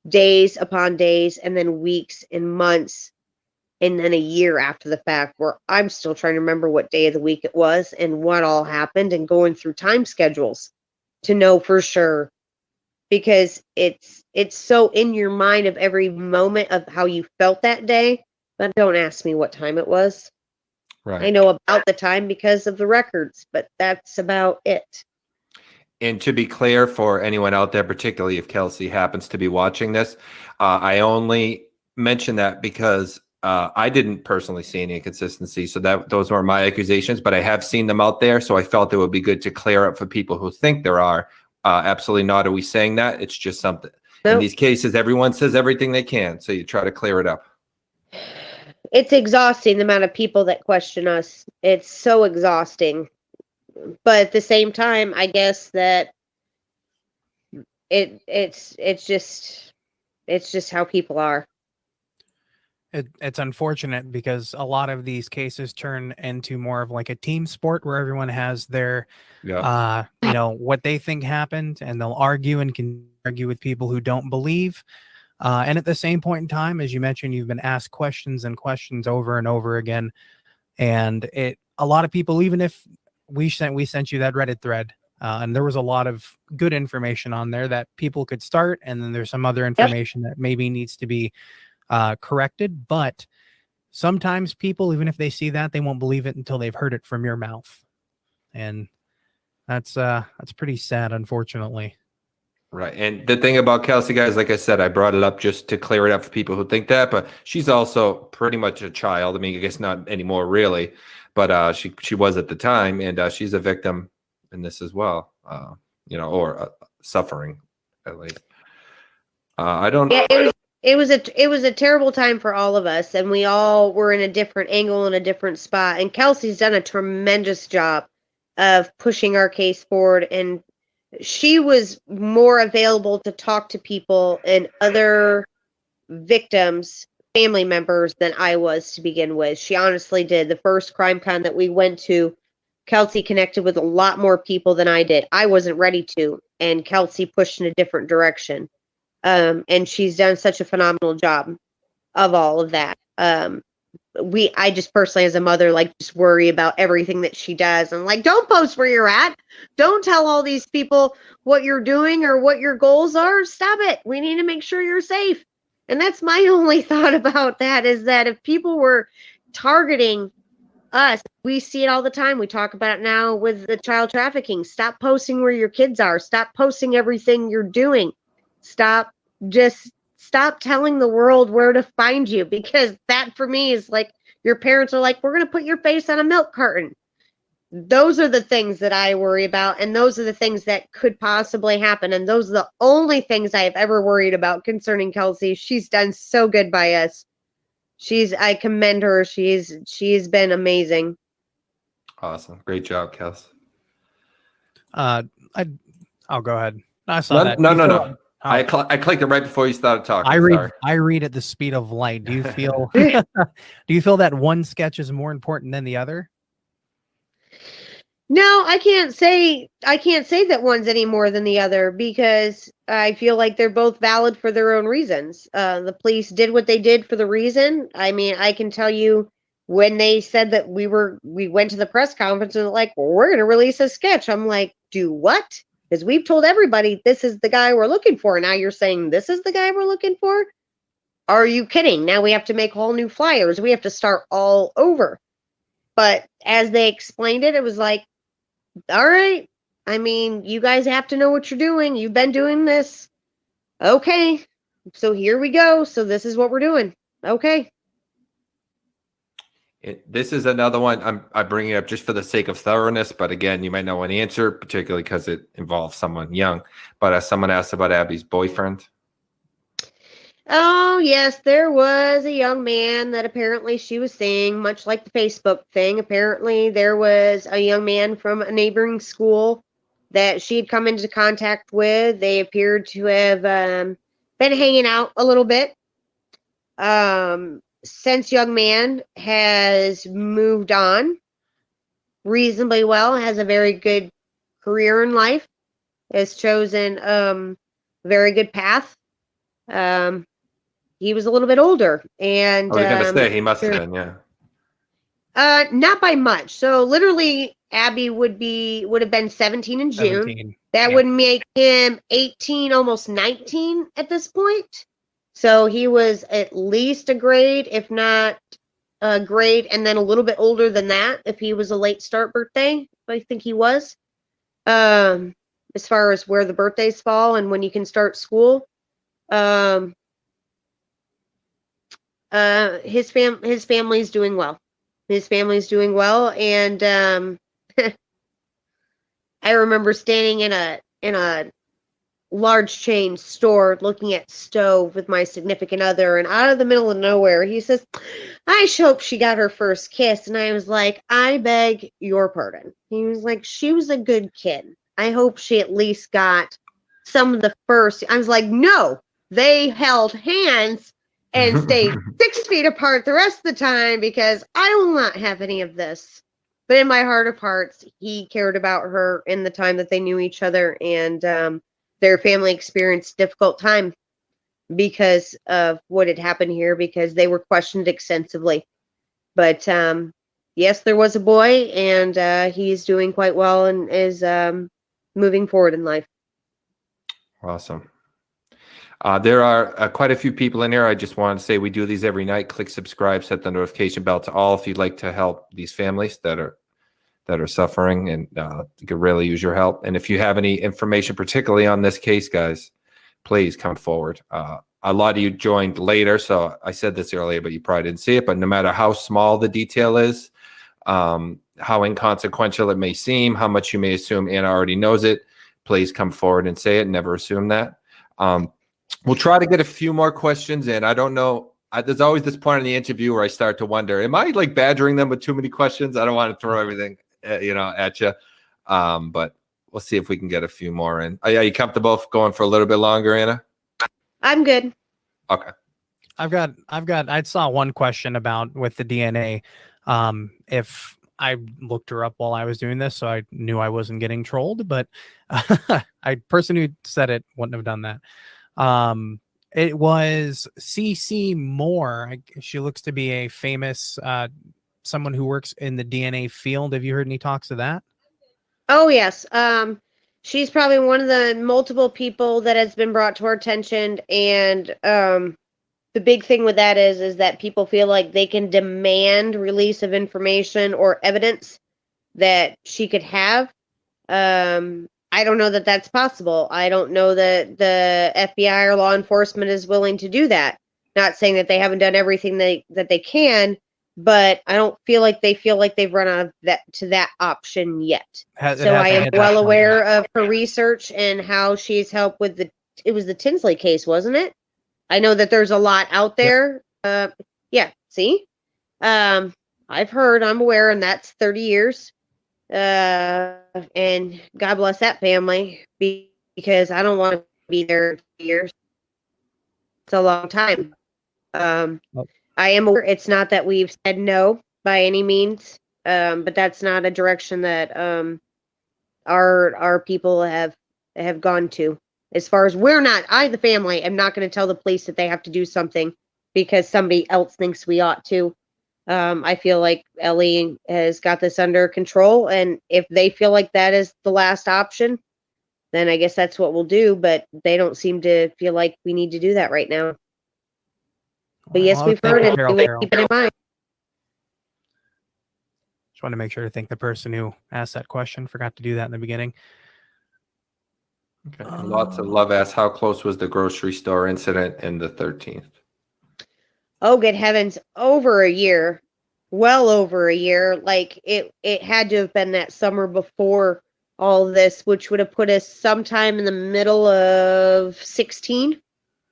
days upon days, and then weeks and months, and then a year after the fact, where I'm still trying to remember what day of the week it was and what all happened, and going through time schedules to know for sure, because it's so in your mind of every moment of how you felt that day. But don't ask me what time it was. Right. I know about the time because of the records, but that's about it. And to be clear for anyone out there, particularly if Kelsey happens to be watching this, I only mention that because I didn't personally see any inconsistency. So those weren't my accusations, but I have seen them out there. So I felt it would be good to clear up for people who think there are. Absolutely not. Are we saying that? It's just something. Nope. In these cases, everyone says everything they can. So you try to clear it up. It's exhausting, the amount of people that question us. It's so exhausting. But at the same time, I guess that it's just how people are. It's unfortunate because a lot of these cases turn into more of like a team sport where everyone has their, what they think happened, and they'll argue and can argue with people who don't believe. And at the same point in time, as you mentioned, you've been asked questions and questions over and over again. And a lot of people, even if we sent you that Reddit thread, and there was a lot of good information on there that people could start. And then there's some other information that maybe needs to be corrected. But sometimes people, even if they see that, they won't believe it until they've heard it from your mouth. And that's pretty sad, unfortunately. Right. And the thing about Kelsey, guys, like I said, I brought it up just to clear it up for people who think that, but she's also pretty much a child. I mean, I guess not anymore really, but she was at the time, and she's a victim in this as well, or suffering at least. I don't. Yeah, it was a terrible time for all of us, and we all were in a different angle and a different spot. And Kelsey's done a tremendous job of pushing our case forward, and she was more available to talk to people and other victims, family members, than I was to begin with. She honestly did. The first crime con that we went to, Kelsey connected with a lot more people than I did. I wasn't ready to, and Kelsey pushed in a different direction. And she's done such a phenomenal job of all of that. I just personally, as a mother, just worry about everything that she does. And don't post where you're at. Don't tell all these people what you're doing or what your goals are. Stop it. We need to make sure you're safe. And that's my only thought about that, is that if people were targeting us, we see it all the time. We talk about it now with the child trafficking. Stop posting where your kids are. Stop posting everything you're doing. Stop telling the world where to find you, because that for me is your parents are we're going to put your face on a milk carton. Those are the things that I worry about, and those are the things that could possibly happen, and those are the only things I have ever worried about concerning Kelsey. She's done so good by us. I commend her. She's been amazing. Awesome. Great job, Kels. I'll go ahead. I saw that. No. I clicked it right before you started talking. I read at the speed of light. Do you feel do you feel that one sketch is more important than the other? No, I can't say that one's any more than the other because I feel like they're both valid for their own reasons. The police did what they did for the reason. I mean, I can tell you when they said that we went to the press conference and like, well, we're going to release a sketch. I'm like, do what? Because we've told everybody this is the guy we're looking for. Now you're saying this is the guy we're looking for? Are you kidding? Now we have to make all new flyers. We have to start all over. But as they explained it, it was like, all right. I mean, you guys have to know what you're doing. You've been doing this. Okay. So here we go. So this is what we're doing. Okay. This is another one I bring it up just for the sake of thoroughness, but again, you might know an answer, particularly because it involves someone young. But someone asked about Abby's boyfriend. Oh, yes, there was a young man that apparently she was seeing, much like the Facebook thing. Apparently, there was a young man from a neighboring school that she had come into contact with. They appeared to have been hanging out a little bit. Since young man has moved on reasonably well, has a very good career in life, has chosen a very good path. He was a little bit older, and I was going to say he must have been, yeah. Not by much. So literally, Abby would have been 17 in June. 17. That would make him 18, almost 19 at this point. So he was at least a grade, if not a grade, and then a little bit older than that if he was a late start birthday. I think he was. As far as where the birthdays fall and when you can start school. His family's doing well. His family's doing well, and I remember standing in a large chain store looking at stove with my significant other, and out of the middle of nowhere, he says, "I hope she got her first kiss," and I was like, "I beg your pardon." He was like, "She was a good kid. I hope she at least got some of the first." I was like, "No, they held hands and stayed 6 feet apart the rest of the time because I will not have any of this." But in my heart of hearts, he cared about her in the time that they knew each other, and their family experienced a difficult time because of what had happened here, because they were questioned extensively. But yes, there was a boy, and he's doing quite well and is moving forward in life. Awesome. There are quite a few people in here. I just want to say we do these every night. Click subscribe, set the notification bell to all if you'd like to help these families that are suffering and could really use your help. And if you have any information, particularly on this case, guys, please come forward. A lot of you joined later, so I said this earlier, but you probably didn't see it. But no matter how small the detail is, how inconsequential it may seem, how much you may assume Anna already knows it, please come forward and say it. Never assume that. We'll try to get a few more questions in. I don't know. There's always this point in the interview where I start to wonder, am I like badgering them with too many questions? I don't want to throw everything, at you. But we'll see if we can get a few more in. Are you comfortable going for a little bit longer, Anna? I'm good. Okay. I saw one question about with the DNA. If I looked her up while I was doing this, so I knew I wasn't getting trolled, but person who said it wouldn't have done that. It was CC Moore. She looks to be a famous someone who works in the DNA field. Have you heard any talks of that? Oh, yes. She's probably one of the multiple people that has been brought to our attention. And the big thing with that is that people feel like they can demand release of information or evidence that she could have. I don't know that that's possible. I don't know that the FBI or law enforcement is willing to do that. Not saying that they haven't done everything that they can, but I don't feel like they've run out of that option yet. So I am well aware of her research and how she's helped with it was the Tinsley case, wasn't it? I know that there's a lot out there. Yep. Yeah. See, I've heard, I'm aware, and that's 30 years. And God bless that family, because I don't want to be there in 2 years. It's a long time. Oh. I am aware it's not that we've said no by any means, but that's not a direction that our people have gone to. As far as I, the family, am not going to tell the police that they have to do something because somebody else thinks we ought to. I feel like Ellie has got this under control, and if they feel like that is the last option, then I guess that's what we'll do. But they don't seem to feel like we need to do that right now. But yes, we've heard it. We will keep it in mind. Just want to make sure to thank the person who asked that question. Forgot to do that in the beginning. Okay. And lots of love asks, how close was the grocery store incident in the 13th? Oh, good heavens, over a year. Well over a year. Like it had to have been that summer before all this, which would have put us sometime in the middle of 16,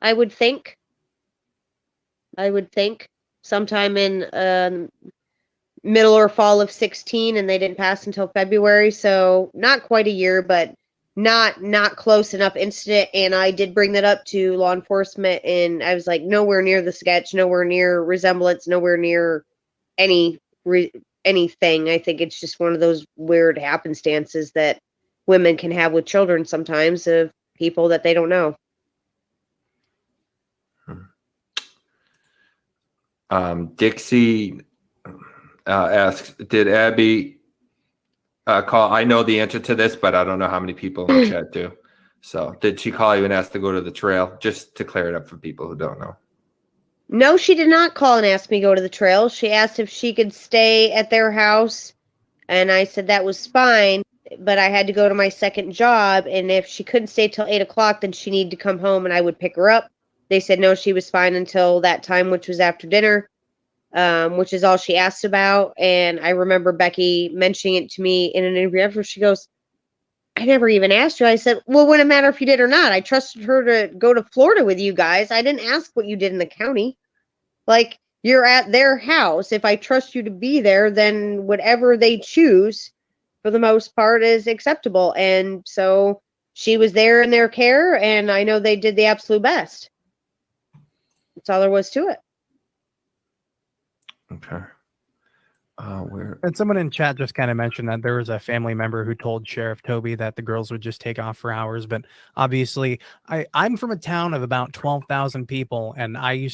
I would think. Sometime in middle or fall of 16, and they didn't pass until February, so not quite a year, but not close enough incident. And I did bring that up to law enforcement, and I was like, nowhere near the sketch, nowhere near resemblance, nowhere near anything. I think it's just one of those weird happenstances that women can have with children sometimes, of people that they don't know. Dixie asks, did Abby call? I know the answer to this, but I don't know how many people in the chat do. So did she call you and ask to go to the trail? Just to clear it up for people who don't know. No, she did not call and ask me to go to the trail. She asked if she could stay at their house, and I said that was fine, but I had to go to my second job, and if she couldn't stay till 8 o'clock, then she needed to come home and I would pick her up. They said no, she was fine until that time, which was after dinner, which is all she asked about. And I remember Becky mentioning it to me in an interview after. She goes, I never even asked you. I said, well, wouldn't it matter if you did or not? I trusted her to go to Florida with you guys. I didn't ask what you did in the county. Like, you're at their house. If I trust you to be there, then whatever they choose, for the most part, is acceptable. And so she was there in their care, and I know they did the absolute best. That's all there was to it. Okay. And someone in chat just kind of mentioned that there was a family member who told Sheriff Toby that the girls would just take off for hours. But obviously, I'm from a town of about 12,000 people, and I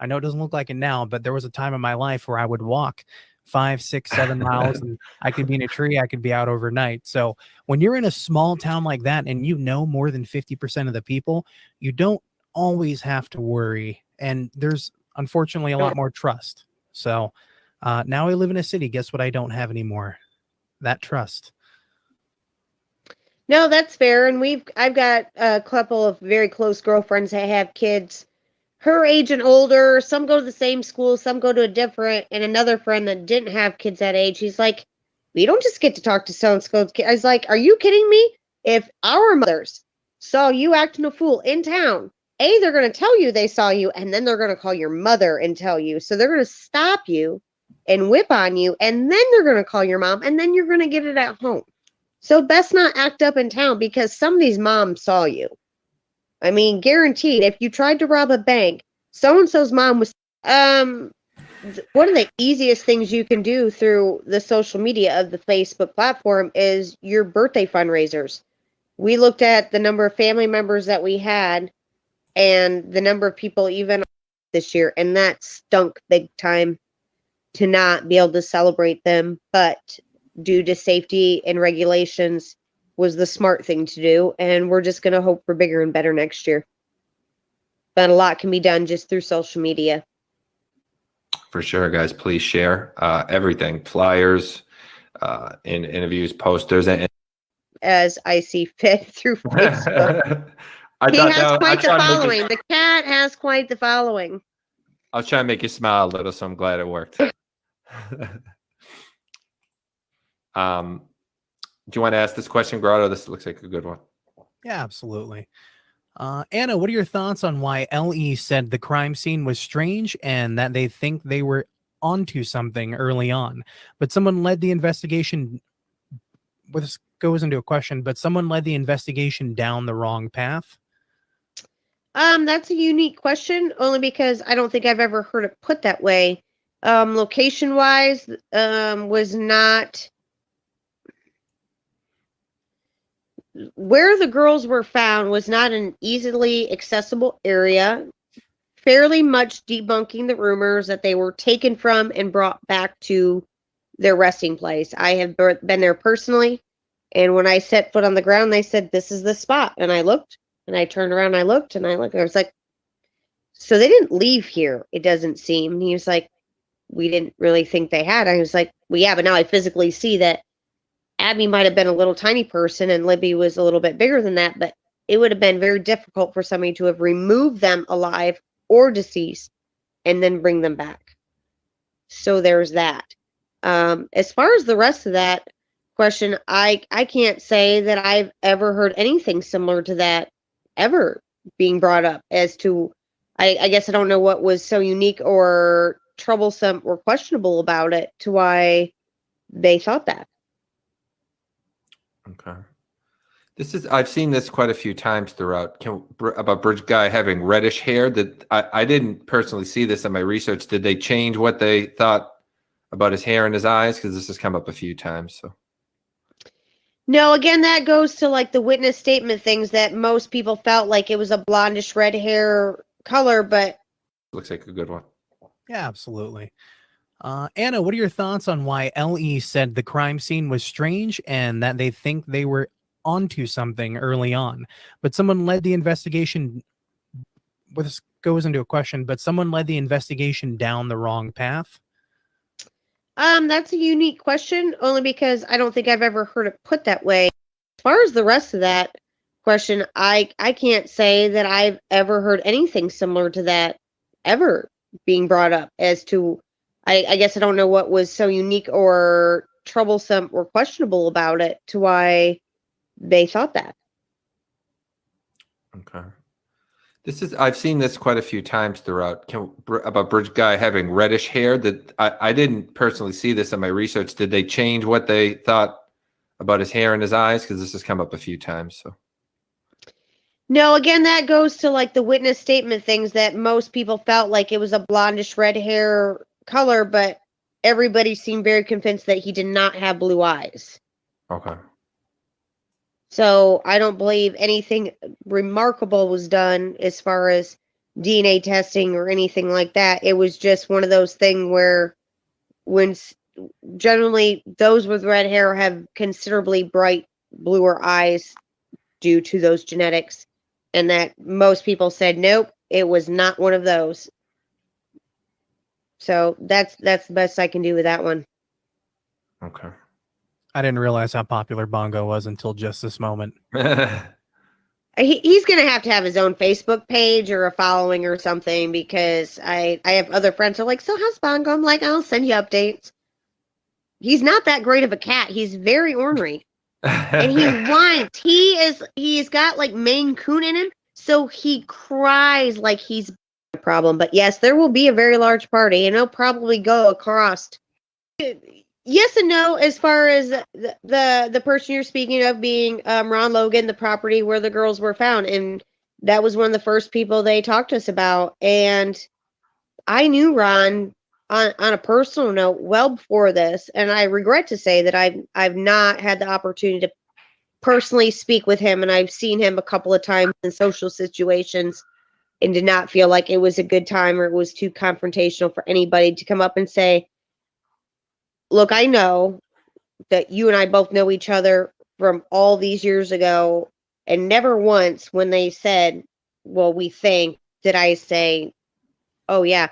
know it doesn't look like it now, but there was a time in my life where I would walk 5, 6, 7 miles, and I could be in a tree, I could be out overnight. So when you're in a small town like that, and you know more than 50% of the people, you don't always have to worry. And there's unfortunately a lot more trust. So now I live in a city. Guess what I don't have anymore? That trust. No, that's fair. And I've got a couple of very close girlfriends that have kids her age and older. Some go to the same school, some go to a different. And another friend that didn't have kids that age, he's like, we don't just get to talk to so-and-so's kid. I was like, are you kidding me? If our mothers saw you acting a fool in town, they're going to tell you they saw you, and then they're going to call your mother and tell you. So they're going to stop you and whip on you, and then they're going to call your mom, and then you're going to get it at home. So best not act up in town, because somebody's mom saw you. I mean, guaranteed, if you tried to rob a bank, so-and-so's mom was... one of the easiest things you can do through the social media of the Facebook platform is your birthday fundraisers. We looked at the number of family members that we had and the number of people even this year, and that stunk big time to not be able to celebrate them. But due to safety and regulations, was the smart thing to do, and we're just going to hope for bigger and better next year. But a lot can be done just through social media. For sure, guys. Please share everything, flyers, in interviews, posters, and as I see fit through Facebook. He has quite the following. The cat has quite the following. I was trying to make you smile a little, so I'm glad it worked. Do you want to ask this question, Grotto? This looks like a good one. Yeah, absolutely. Anna, what are your thoughts on why LE said the crime scene was strange and that they think they were onto something early on, but someone led the investigation? This goes into a question, but someone led the investigation down the wrong path. That's a unique question, only because I don't think I've ever heard it put that way. Location wise, was not where the girls were found was not an easily accessible area, fairly much debunking the rumors that they were taken from and brought back to their resting place. I have been there personally, and when I set foot on the ground, they said, "This is the spot." And I looked, and I turned around, and I looked, and I looked. I was like, "So they didn't leave here, it doesn't seem." And he was like, "We didn't really think they had." I was like, "Well, yeah, but now I physically see that Abby might have been a little tiny person and Libby was a little bit bigger than that, but it would have been very difficult for somebody to have removed them alive or deceased and then bring them back." So there's that. As far as the rest of that question, I can't say that I've ever heard anything similar to that ever being brought up as to, I guess I don't know what was so unique or troublesome or questionable about it to why they thought that. Okay. I've seen this quite a few times throughout about Bridge Guy having reddish hair. That I didn't personally see this in my research. Did they change what they thought about his hair and his eyes? Because this has come up a few times. So No, again, that goes to like the witness statement things that most people felt like it was a blondish red hair color, but looks like a good one. Yeah, absolutely. Anna, what are your thoughts on why LE said the crime scene was strange and that they think they were onto something early on, but someone led the investigation? This goes into a question, but someone led the investigation down the wrong path. that's a unique question, only because I don't think I've ever heard it put that way. As far as the rest of that question, I can't say that I've ever heard anything similar to that ever being brought up as to, I guess I don't know what was so unique or troublesome or questionable about it to why they thought that. Okay. I've seen this quite a few times throughout about Bridge Guy having reddish hair. That I didn't personally see this in my research. Did they change what they thought about his hair and his eyes? Because this has come up a few times. So No, again, that goes to like the witness statement things that most people felt like it was a blondish red hair color, but everybody seemed very convinced that he did not have blue eyes. okay. So I don't believe anything remarkable was done as far as DNA testing or anything like that. It was just one of those things where when generally those with red hair have considerably bright bluer eyes due to those genetics, and that most people said, nope, it was not one of those. So that's the best I can do with that one. Okay. I didn't realize how popular Bongo was until just this moment. He's going to have his own Facebook page or a following or something, because I have other friends who are like, so how's Bongo? I'm like, I'll send you updates. He's not that great of a cat. He's very ornery. And he whines. He's got like Maine Coon in him, so he cries like he's a problem. But yes, there will be a very large party, and it'll probably go across. Yes and no, as far as the person you're speaking of being Ron Logan, the property where the girls were found, and that was one of the first people they talked to us about. And I knew Ron on a personal note well before this, and I regret to say that I've not had the opportunity to personally speak with him, and I've seen him a couple of times in social situations and did not feel like it was a good time or it was too confrontational for anybody to come up and say, look, I know that you and I both know each other from all these years ago, and never once when they said, well, we think, did I say, oh yeah,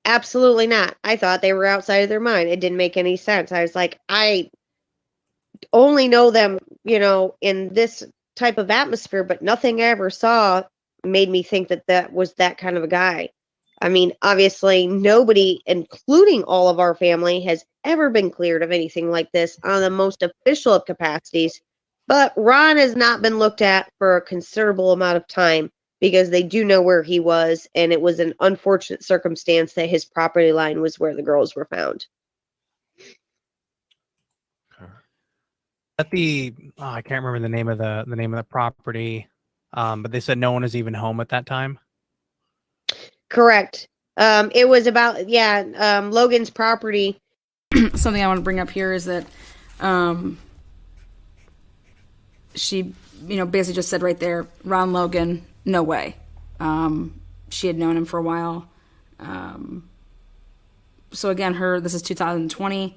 absolutely not. I thought they were outside of their mind. It didn't make any sense. I was like, I only know them, in this type of atmosphere, but nothing I ever saw made me think that that was that kind of a guy. I mean, obviously, nobody, including all of our family, has ever been cleared of anything like this on the most official of capacities. But Ron has not been looked at for a considerable amount of time because they do know where he was, and it was an unfortunate circumstance that his property line was where the girls were found. At I can't remember the name of the property. but they said no one is even home at that time. Correct. It was about, Logan's property. Something I want to bring up here is that she, basically just said right there, Ron Logan, no way. She had known him for a while. So again, this is 2020.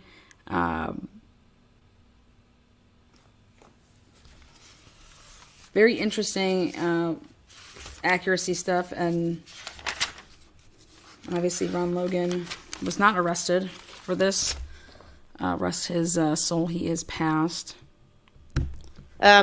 Very interesting accuracy stuff, and obviously Ron Logan was not arrested for this. Rest his soul, he is passed.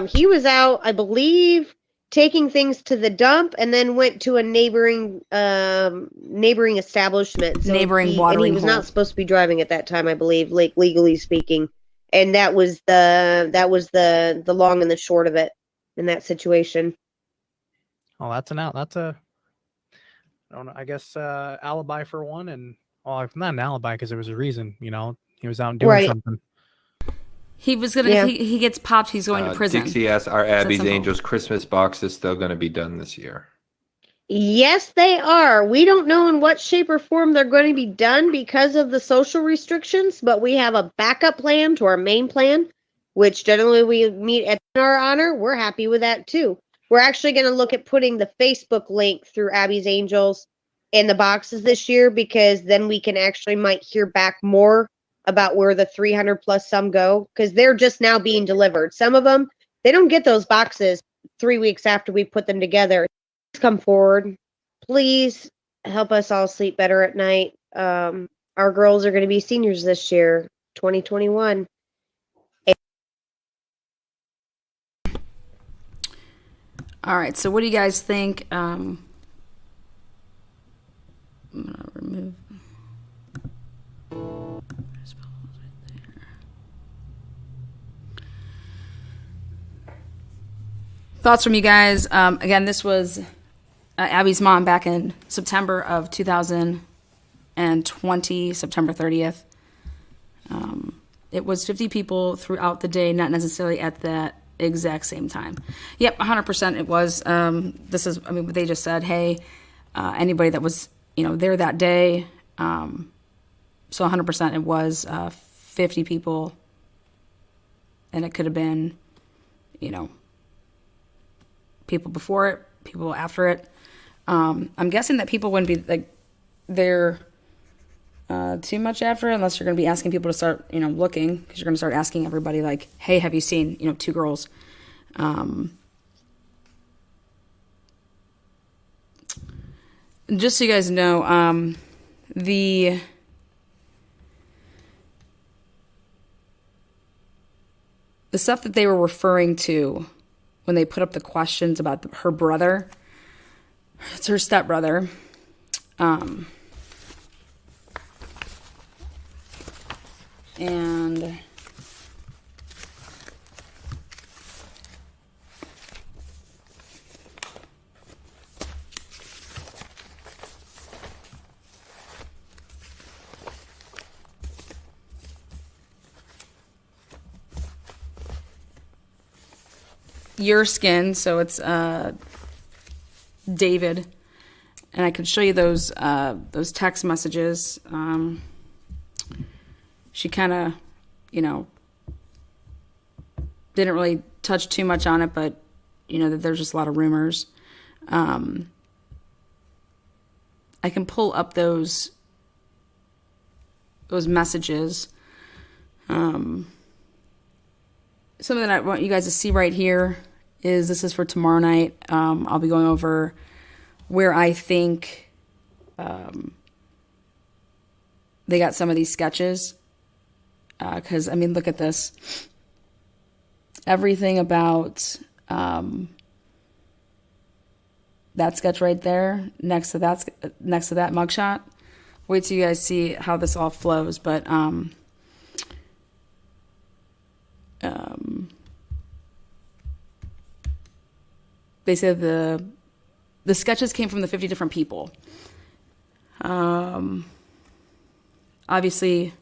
He was out, I believe, taking things to the dump, and then went to a neighboring establishment. So Neighboring and watering he was hole. not supposed to be driving at that time, I believe, like legally speaking. And that was the long and the short of it in that situation. Oh, that's I don't know. I guess alibi for one, and not an alibi because there was a reason. He was out doing Right. something. He was gonna. Yeah. If he gets popped, he's going to prison. Dixie asks, are Abby's simple. Angels Christmas boxes still going to be done this year? Yes, they are. We don't know in what shape or form they're going to be done because of the social restrictions, but we have a backup plan to our main plan, which generally we meet at our honor. We're happy with that too. We're actually going to look at putting the Facebook link through Abby's Angels in the boxes this year, because then we can might hear back more about where the 300 plus some go, because they're just now being delivered. Some of them, they don't get those boxes 3 weeks after we put them together. Please come forward. Please help us all sleep better at night. Our girls are going to be seniors this year, 2021. All right. So, what do you guys think? I'm gonna remove. Thoughts from you guys? Again, this was Abby's mom back in September of 2020, September 30th. It was 50 people throughout the day, not necessarily at that exact same time. Yep, 100% it was. They just said, hey, anybody that was, there that day. So 100% it was 50 people. And it could have been, people before it, people after it. I'm guessing that people wouldn't be there too much after it, unless you're going to be asking people to start, looking, because you're going to start asking everybody hey, have you seen, 2 girls? Just so you guys know, the stuff that they were referring to when they put up the questions about her brother, it's her stepbrother. And your skin, so it's David, and I can show you those text messages. She kind of, didn't really touch too much on it, but that there's just a lot of rumors. I can pull up those messages. Something that I want you guys to see right here is this is for tomorrow night. I'll be going over where I think they got some of these sketches. Because, look at this. Everything about that sketch right there, next to that mugshot. Wait till you guys see how this all flows. But they said the sketches came from the 50 different people. Obviously,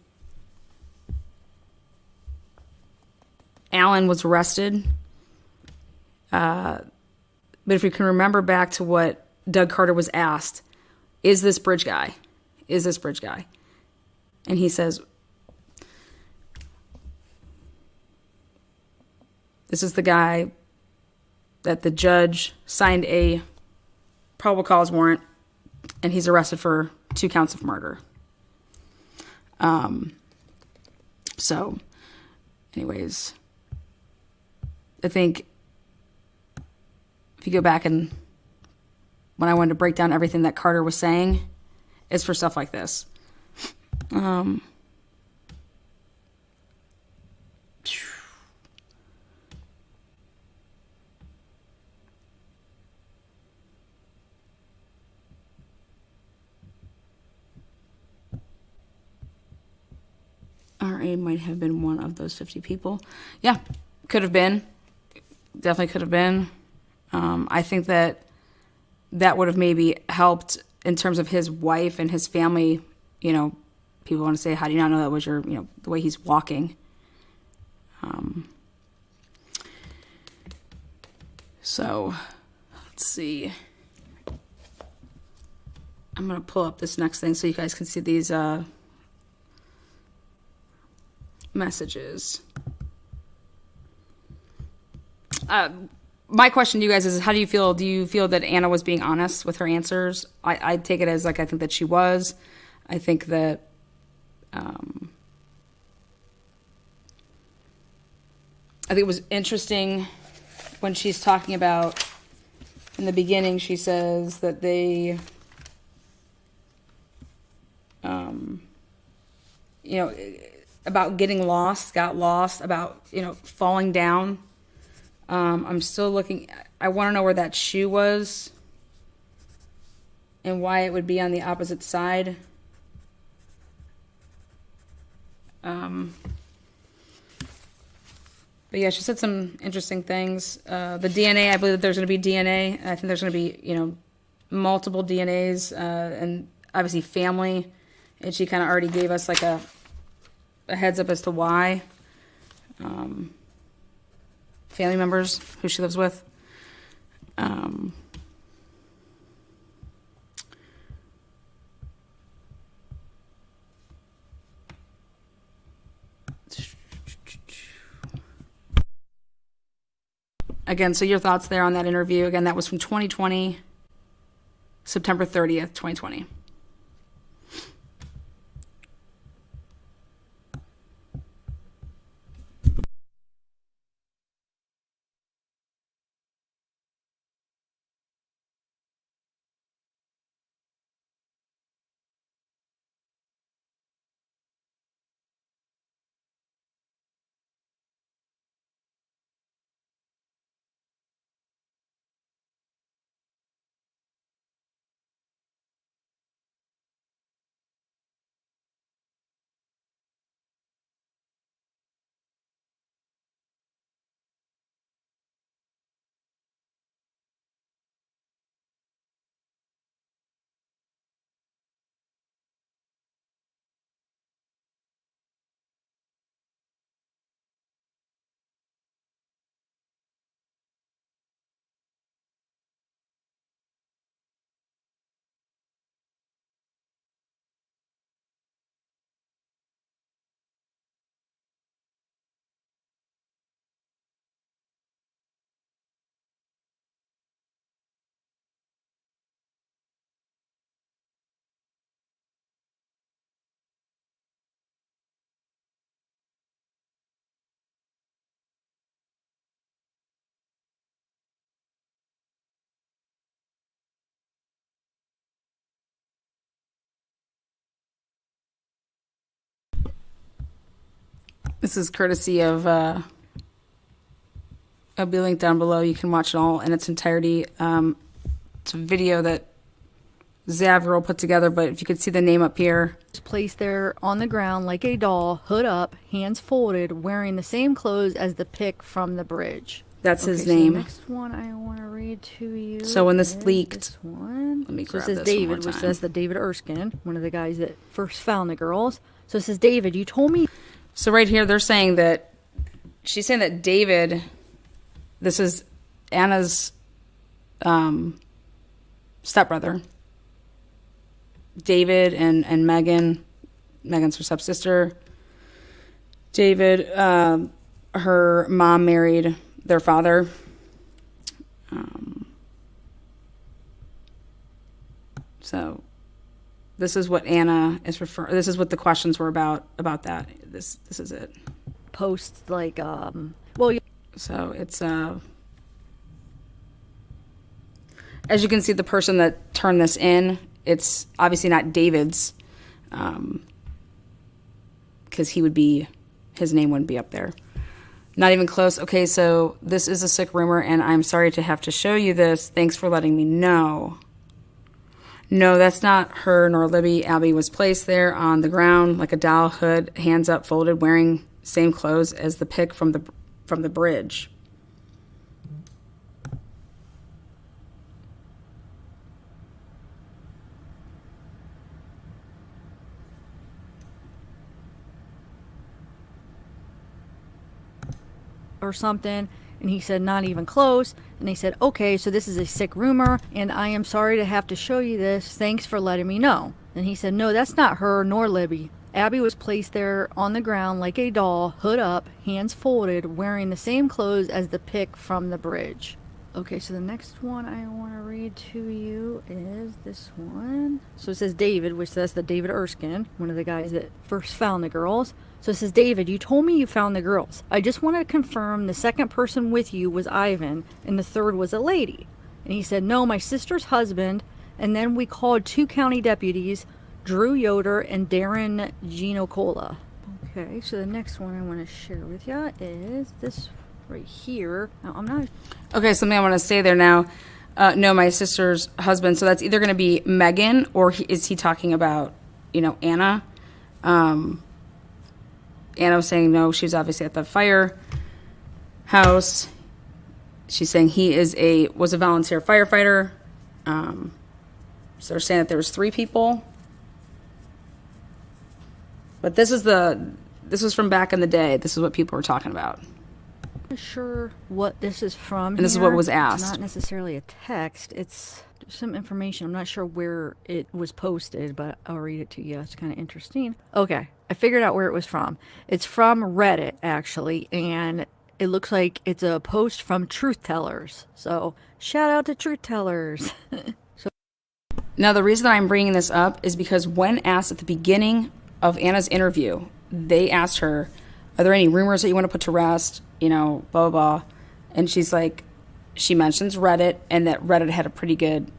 Alan was arrested. But if you can remember back to what Doug Carter was asked, is this bridge guy? Is this bridge guy? And he says, this is the guy that the judge signed a probable cause warrant, and he's arrested for 2 counts of murder. So, anyways, I think if you go back and when I wanted to break down everything that Carter was saying, it's for stuff like this. RA might have been one of those 50 people. Yeah, could have been. Definitely could have been. I think that would have maybe helped in terms of his wife and his family. You know, people want to say, how do you not know that was your, you know, the way he's walking. So, let's see. I'm going to pull up this next thing so you guys can see these messages. My question to you guys is, how do you feel? Do you feel that Anna was being honest with her answers? I take it as, like, I think that she was. I think that I think it was interesting when she's talking about, in the beginning, she says that they, you know, about getting lost, got lost, about, you know, falling down. I'm still looking. I want to know where that shoe was and why it would be on the opposite side. But yeah, she said some interesting things. The DNA, I believe that there's going to be DNA. I think there's going to be, you know, multiple DNAs, and obviously family. And she kind of already gave us like a heads up as to why. Family members who she lives with. Again, so your thoughts there on that interview. Again, that was from 2020, September 30th, 2020. This is courtesy of I'll be linked down below. You can watch it all in its entirety. It's a video that Zavgirl put together, but if you could see the name up here. Placed there on the ground like a doll, hood up, hands folded, wearing the same clothes as the pic from the bridge. That's his So name. the next one I want to read to you. So when this is leaked, this one. let me So grab it says this David, one more which time. says that David Erskine, one of the guys that first found the girls. So it says, David, you told me. So right here, they're saying that she's saying that David, this is Anna's stepbrother. David and Megan. Megan's her stepsister. David, her mom married their father. So this is what Anna is referring. This is what the questions were about that. This is it. Posts like So it's as you can see, the person that turned this in, it's obviously not David's, because his name wouldn't be up there. Not even close. Okay, so this is a sick rumor, and I'm sorry to have to show you this. Thanks for letting me know. No, that's not her nor Libby. Abby was placed there on the ground like a doll, hood, hands up, folded, wearing same clothes as the pic from the bridge. or something. And he said, not even close. And they said, okay, so this is a sick rumor, and I am sorry to have to show you this. Thanks for letting me know. And he said, no, that's not her nor Libby. Abby was placed there on the ground like a doll, hood up, hands folded, wearing the same clothes as the pic from the bridge. Okay, so the next one I want to read to you is this one. So it says David, which says the David Erskine, one of the guys that first found the girls. So it says, David, you told me you found the girls. I just wanted to confirm the second person with you was Ivan and the third was a lady. And he said, no, my sister's husband. And then we called 2 county deputies, Drew Yoder and Darren Ginocola. Okay, so the next one I want to share with you is this right here. Now, I'm not... Okay, something I want to say there now. No, my sister's husband. So that's either going to be Megan, or is he talking about, Anna? Anna was saying no, she was obviously at the firehouse. She's saying he was a volunteer firefighter. So they're saying that there was 3 people. But this was from back in the day. This is what people were talking about. I'm not sure what this is from. And this is what was asked. It's not necessarily a text. It's some information. I'm not sure where it was posted, but I'll read it to you. It's kind of interesting. Okay, I figured out where it was from. It's from Reddit, actually, and it looks like it's a post from Truth Tellers. So shout out to Truth Tellers. Now, the reason I'm bringing this up is because when asked at the beginning of Anna's interview, they asked her, are there any rumors that you want to put to rest? Blah, blah, blah. And she's like, she mentions Reddit, and that Reddit had a pretty good,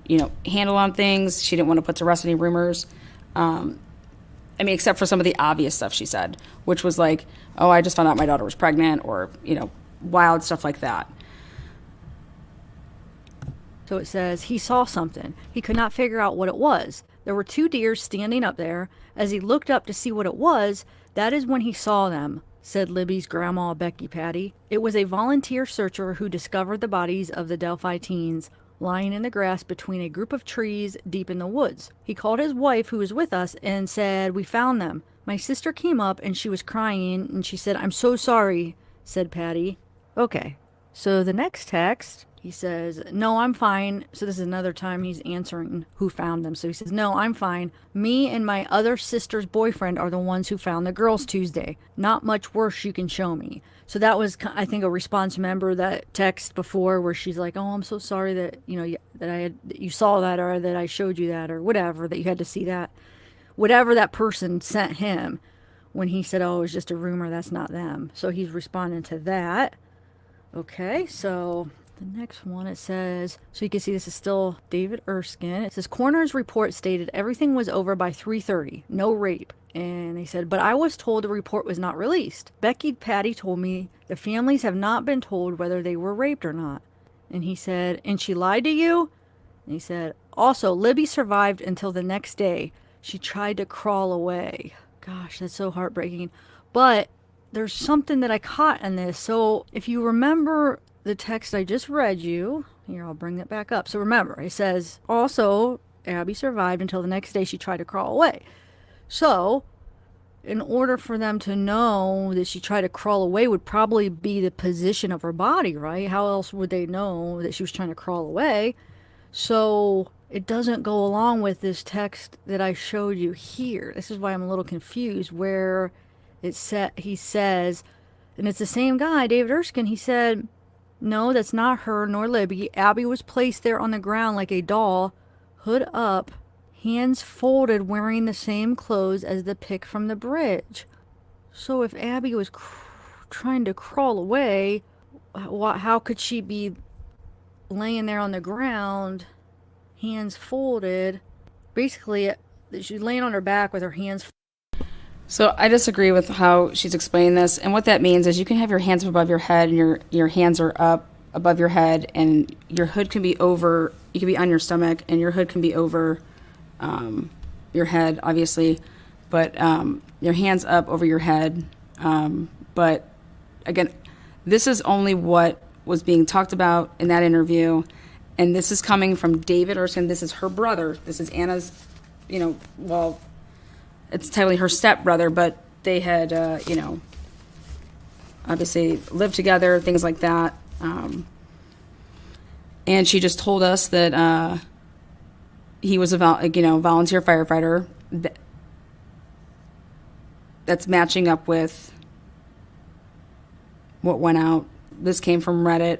handle on things. She didn't want to put to rest any rumors. Except for some of the obvious stuff she said, which was like, oh, I just found out my daughter was pregnant, or, wild stuff like that. So it says, he saw something. He could not figure out what it was. There were 2 deer standing up there. As he looked up to see what it was, that is when he saw them, said Libby's grandma, Becky Patty. It was a volunteer searcher who discovered the bodies of the Delphi teens lying in the grass between a group of trees deep in the woods. He called his wife, who was with us, and said, we found them. My sister came up and she was crying, and she said, I'm so sorry, said Patty. Okay, so the next text, he says, no, I'm fine. So this is another time he's answering who found them. So he says, no, I'm fine. Me and my other sister's boyfriend are the ones who found the girls Tuesday. Not much worse you can show me. So that was, I think, a response. Remember that text before where she's like, oh, I'm so sorry that, that you saw that, or that I showed you that, or whatever, that you had to see that. Whatever that person sent him when he said, oh, it was just a rumor, that's not them. So he's responding to that. Okay, so the next one, it says, so you can see this is still David Erskine. It says, coroner's report stated everything was over by 3:30, no rape. And they said, but I was told the report was not released. Becky Patty told me the families have not been told whether they were raped or not. And he said, and she lied to you? And he said, also, Libby survived until the next day. She tried to crawl away. Gosh, that's so heartbreaking. But there's something that I caught in this. So if you remember the text I just read you, here, I'll bring it back up. So remember, it says, also, Abby survived until the next day she tried to crawl away. So, in order for them to know that she tried to crawl away would probably be the position of her body, right? How else would they know that she was trying to crawl away? So it doesn't go along with this text that I showed you here. This is why I'm a little confused, where he says, and it's the same guy, David Erskine, he said, no, that's not her nor Libby. Abby was placed there on the ground like a doll, hood up, hands folded, wearing the same clothes as the pic from the bridge. So if Abby was trying to crawl away, how could she be laying there on the ground, hands folded? Basically, she's laying on her back with her hands. So I disagree with how she's explaining this. And what that means is you can have your hands above your head and your hands are up above your head, and your hood can be over, you can be on your stomach, and your hood can be over your head, obviously. But your hands up over your head. But again, this is only what was being talked about in that interview. And this is coming from David Erskine. This is her brother. This is Anna's, well, it's technically her stepbrother, but they had, obviously lived together, things like that. And she just told us that he was a volunteer firefighter. That's matching up with what went out. This came from Reddit.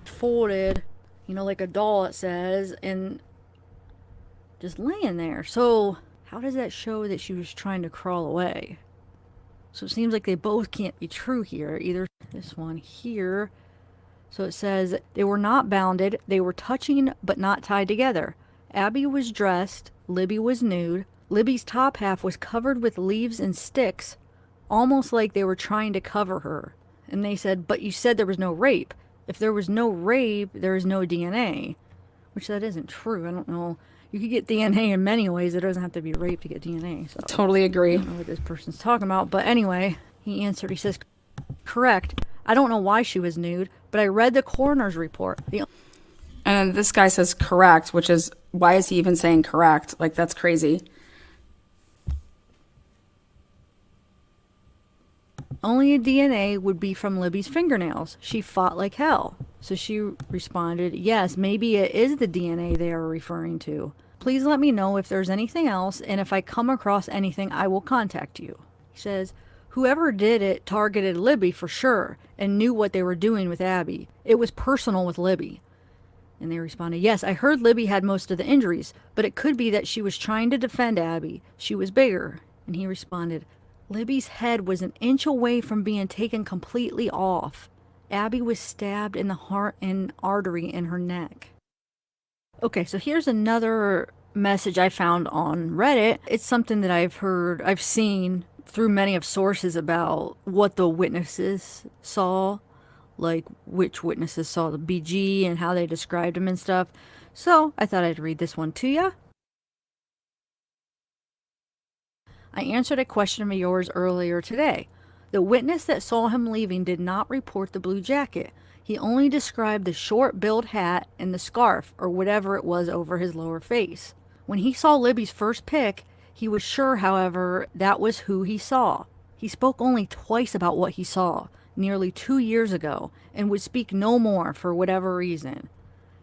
Folded, like a doll, it says, and just laying there. So how does that show that she was trying to crawl away? So it seems like they both can't be true here. Either this one here. So it says they were not bounded. They were touching but not tied together. Abby was dressed. Libby was nude. Libby's top half was covered with leaves and sticks, almost like they were trying to cover her. And they said, but you said there was no rape. If there was no rape, there is no DNA, which that isn't true. I don't know. You could get DNA in many ways. It doesn't have to be rape to get DNA. So Totally agree. I don't know what this person's talking about. But anyway, he answered. He says, correct. I don't know why she was nude, but I read the coroner's report. And this guy says correct, which is, why is he even saying correct? Like, that's crazy. Only a DNA would be from Libby's fingernails. She fought like hell. So she responded, yes, maybe it is the DNA they are referring to. Please let me know if there's anything else, and if I come across anything, I will contact you. He says, whoever did it targeted Libby for sure, and knew what they were doing with Abby. It was personal with Libby. And they responded, yes, I heard Libby had most of the injuries, but it could be that she was trying to defend Abby. She was bigger. And he responded, Libby's head was an inch away from being taken completely off. Abby was stabbed in the heart and artery in her neck. Okay, so here's another message I found on Reddit. It's something that I've seen through many of sources about what the witnesses saw, like which witnesses saw the BG and how they described him and stuff. So I thought I'd read this one to you. I answered a question of yours earlier today. The witness that saw him leaving did not report the blue jacket. He only described the short-billed hat and the scarf, or whatever it was, over his lower face. When he saw Libby's first pic, he was sure, however, that was who he saw. He spoke only twice about what he saw, nearly 2 years ago, and would speak no more for whatever reason.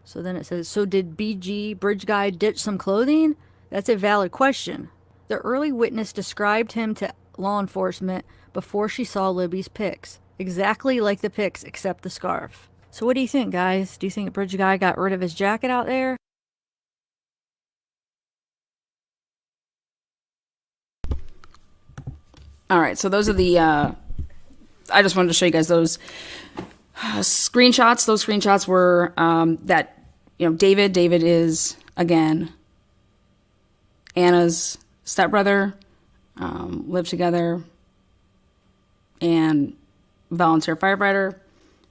So then it says, so did BG, Bridge Guy, ditch some clothing? That's a valid question. The early witness described him to law enforcement before she saw Libby's pics. Exactly like the pics, except the scarf. So what do you think, guys? Do you think Bridge Guy got rid of his jacket out there? All right, so those are the, I just wanted to show you guys those screenshots. Those screenshots were that, David is, again, Anna's stepbrother, lived together, and volunteer firefighter.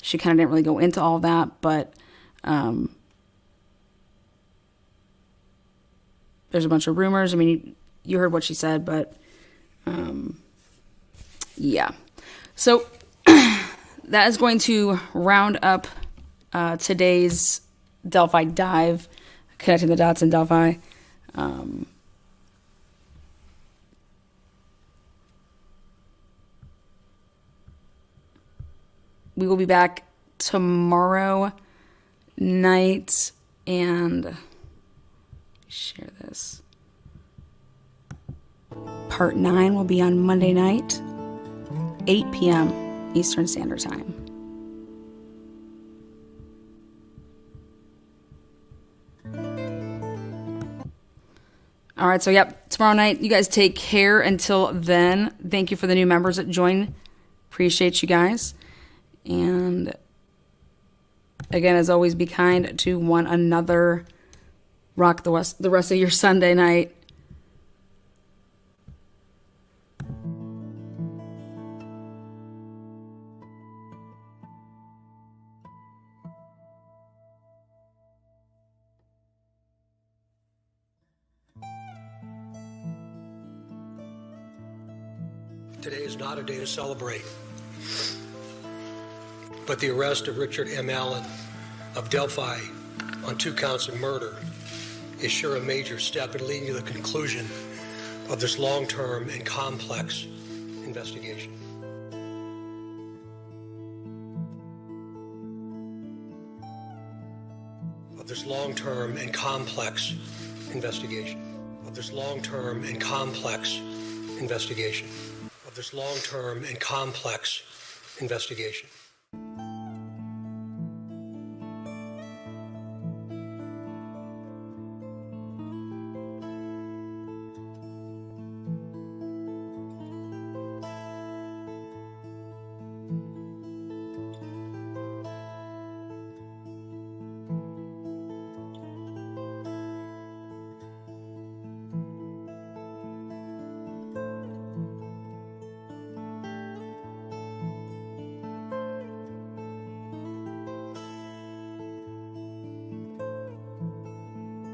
She kind of didn't really go into all that, but there's a bunch of rumors. I mean, you heard what she said, but yeah. So that is going to round up today's Delphi dive, connecting the dots in Delphi. We will be back tomorrow night, and share this. Part 9 will be on Monday night, 8 p.m. Eastern Standard Time. All right, so yep, tomorrow night. You guys take care until then. Thank you for the new members that joined. Appreciate you guys. And again, as always, be kind to one another. Rock the rest of your Sunday night. Today is not a day to celebrate, but the arrest of Richard M. Allen of Delphi on 2 counts of murder is sure a major step in leading to the conclusion of this long-term and complex investigation. Of this long-term and complex investigation. Of this long-term and complex investigation. Of this long-term and complex investigation.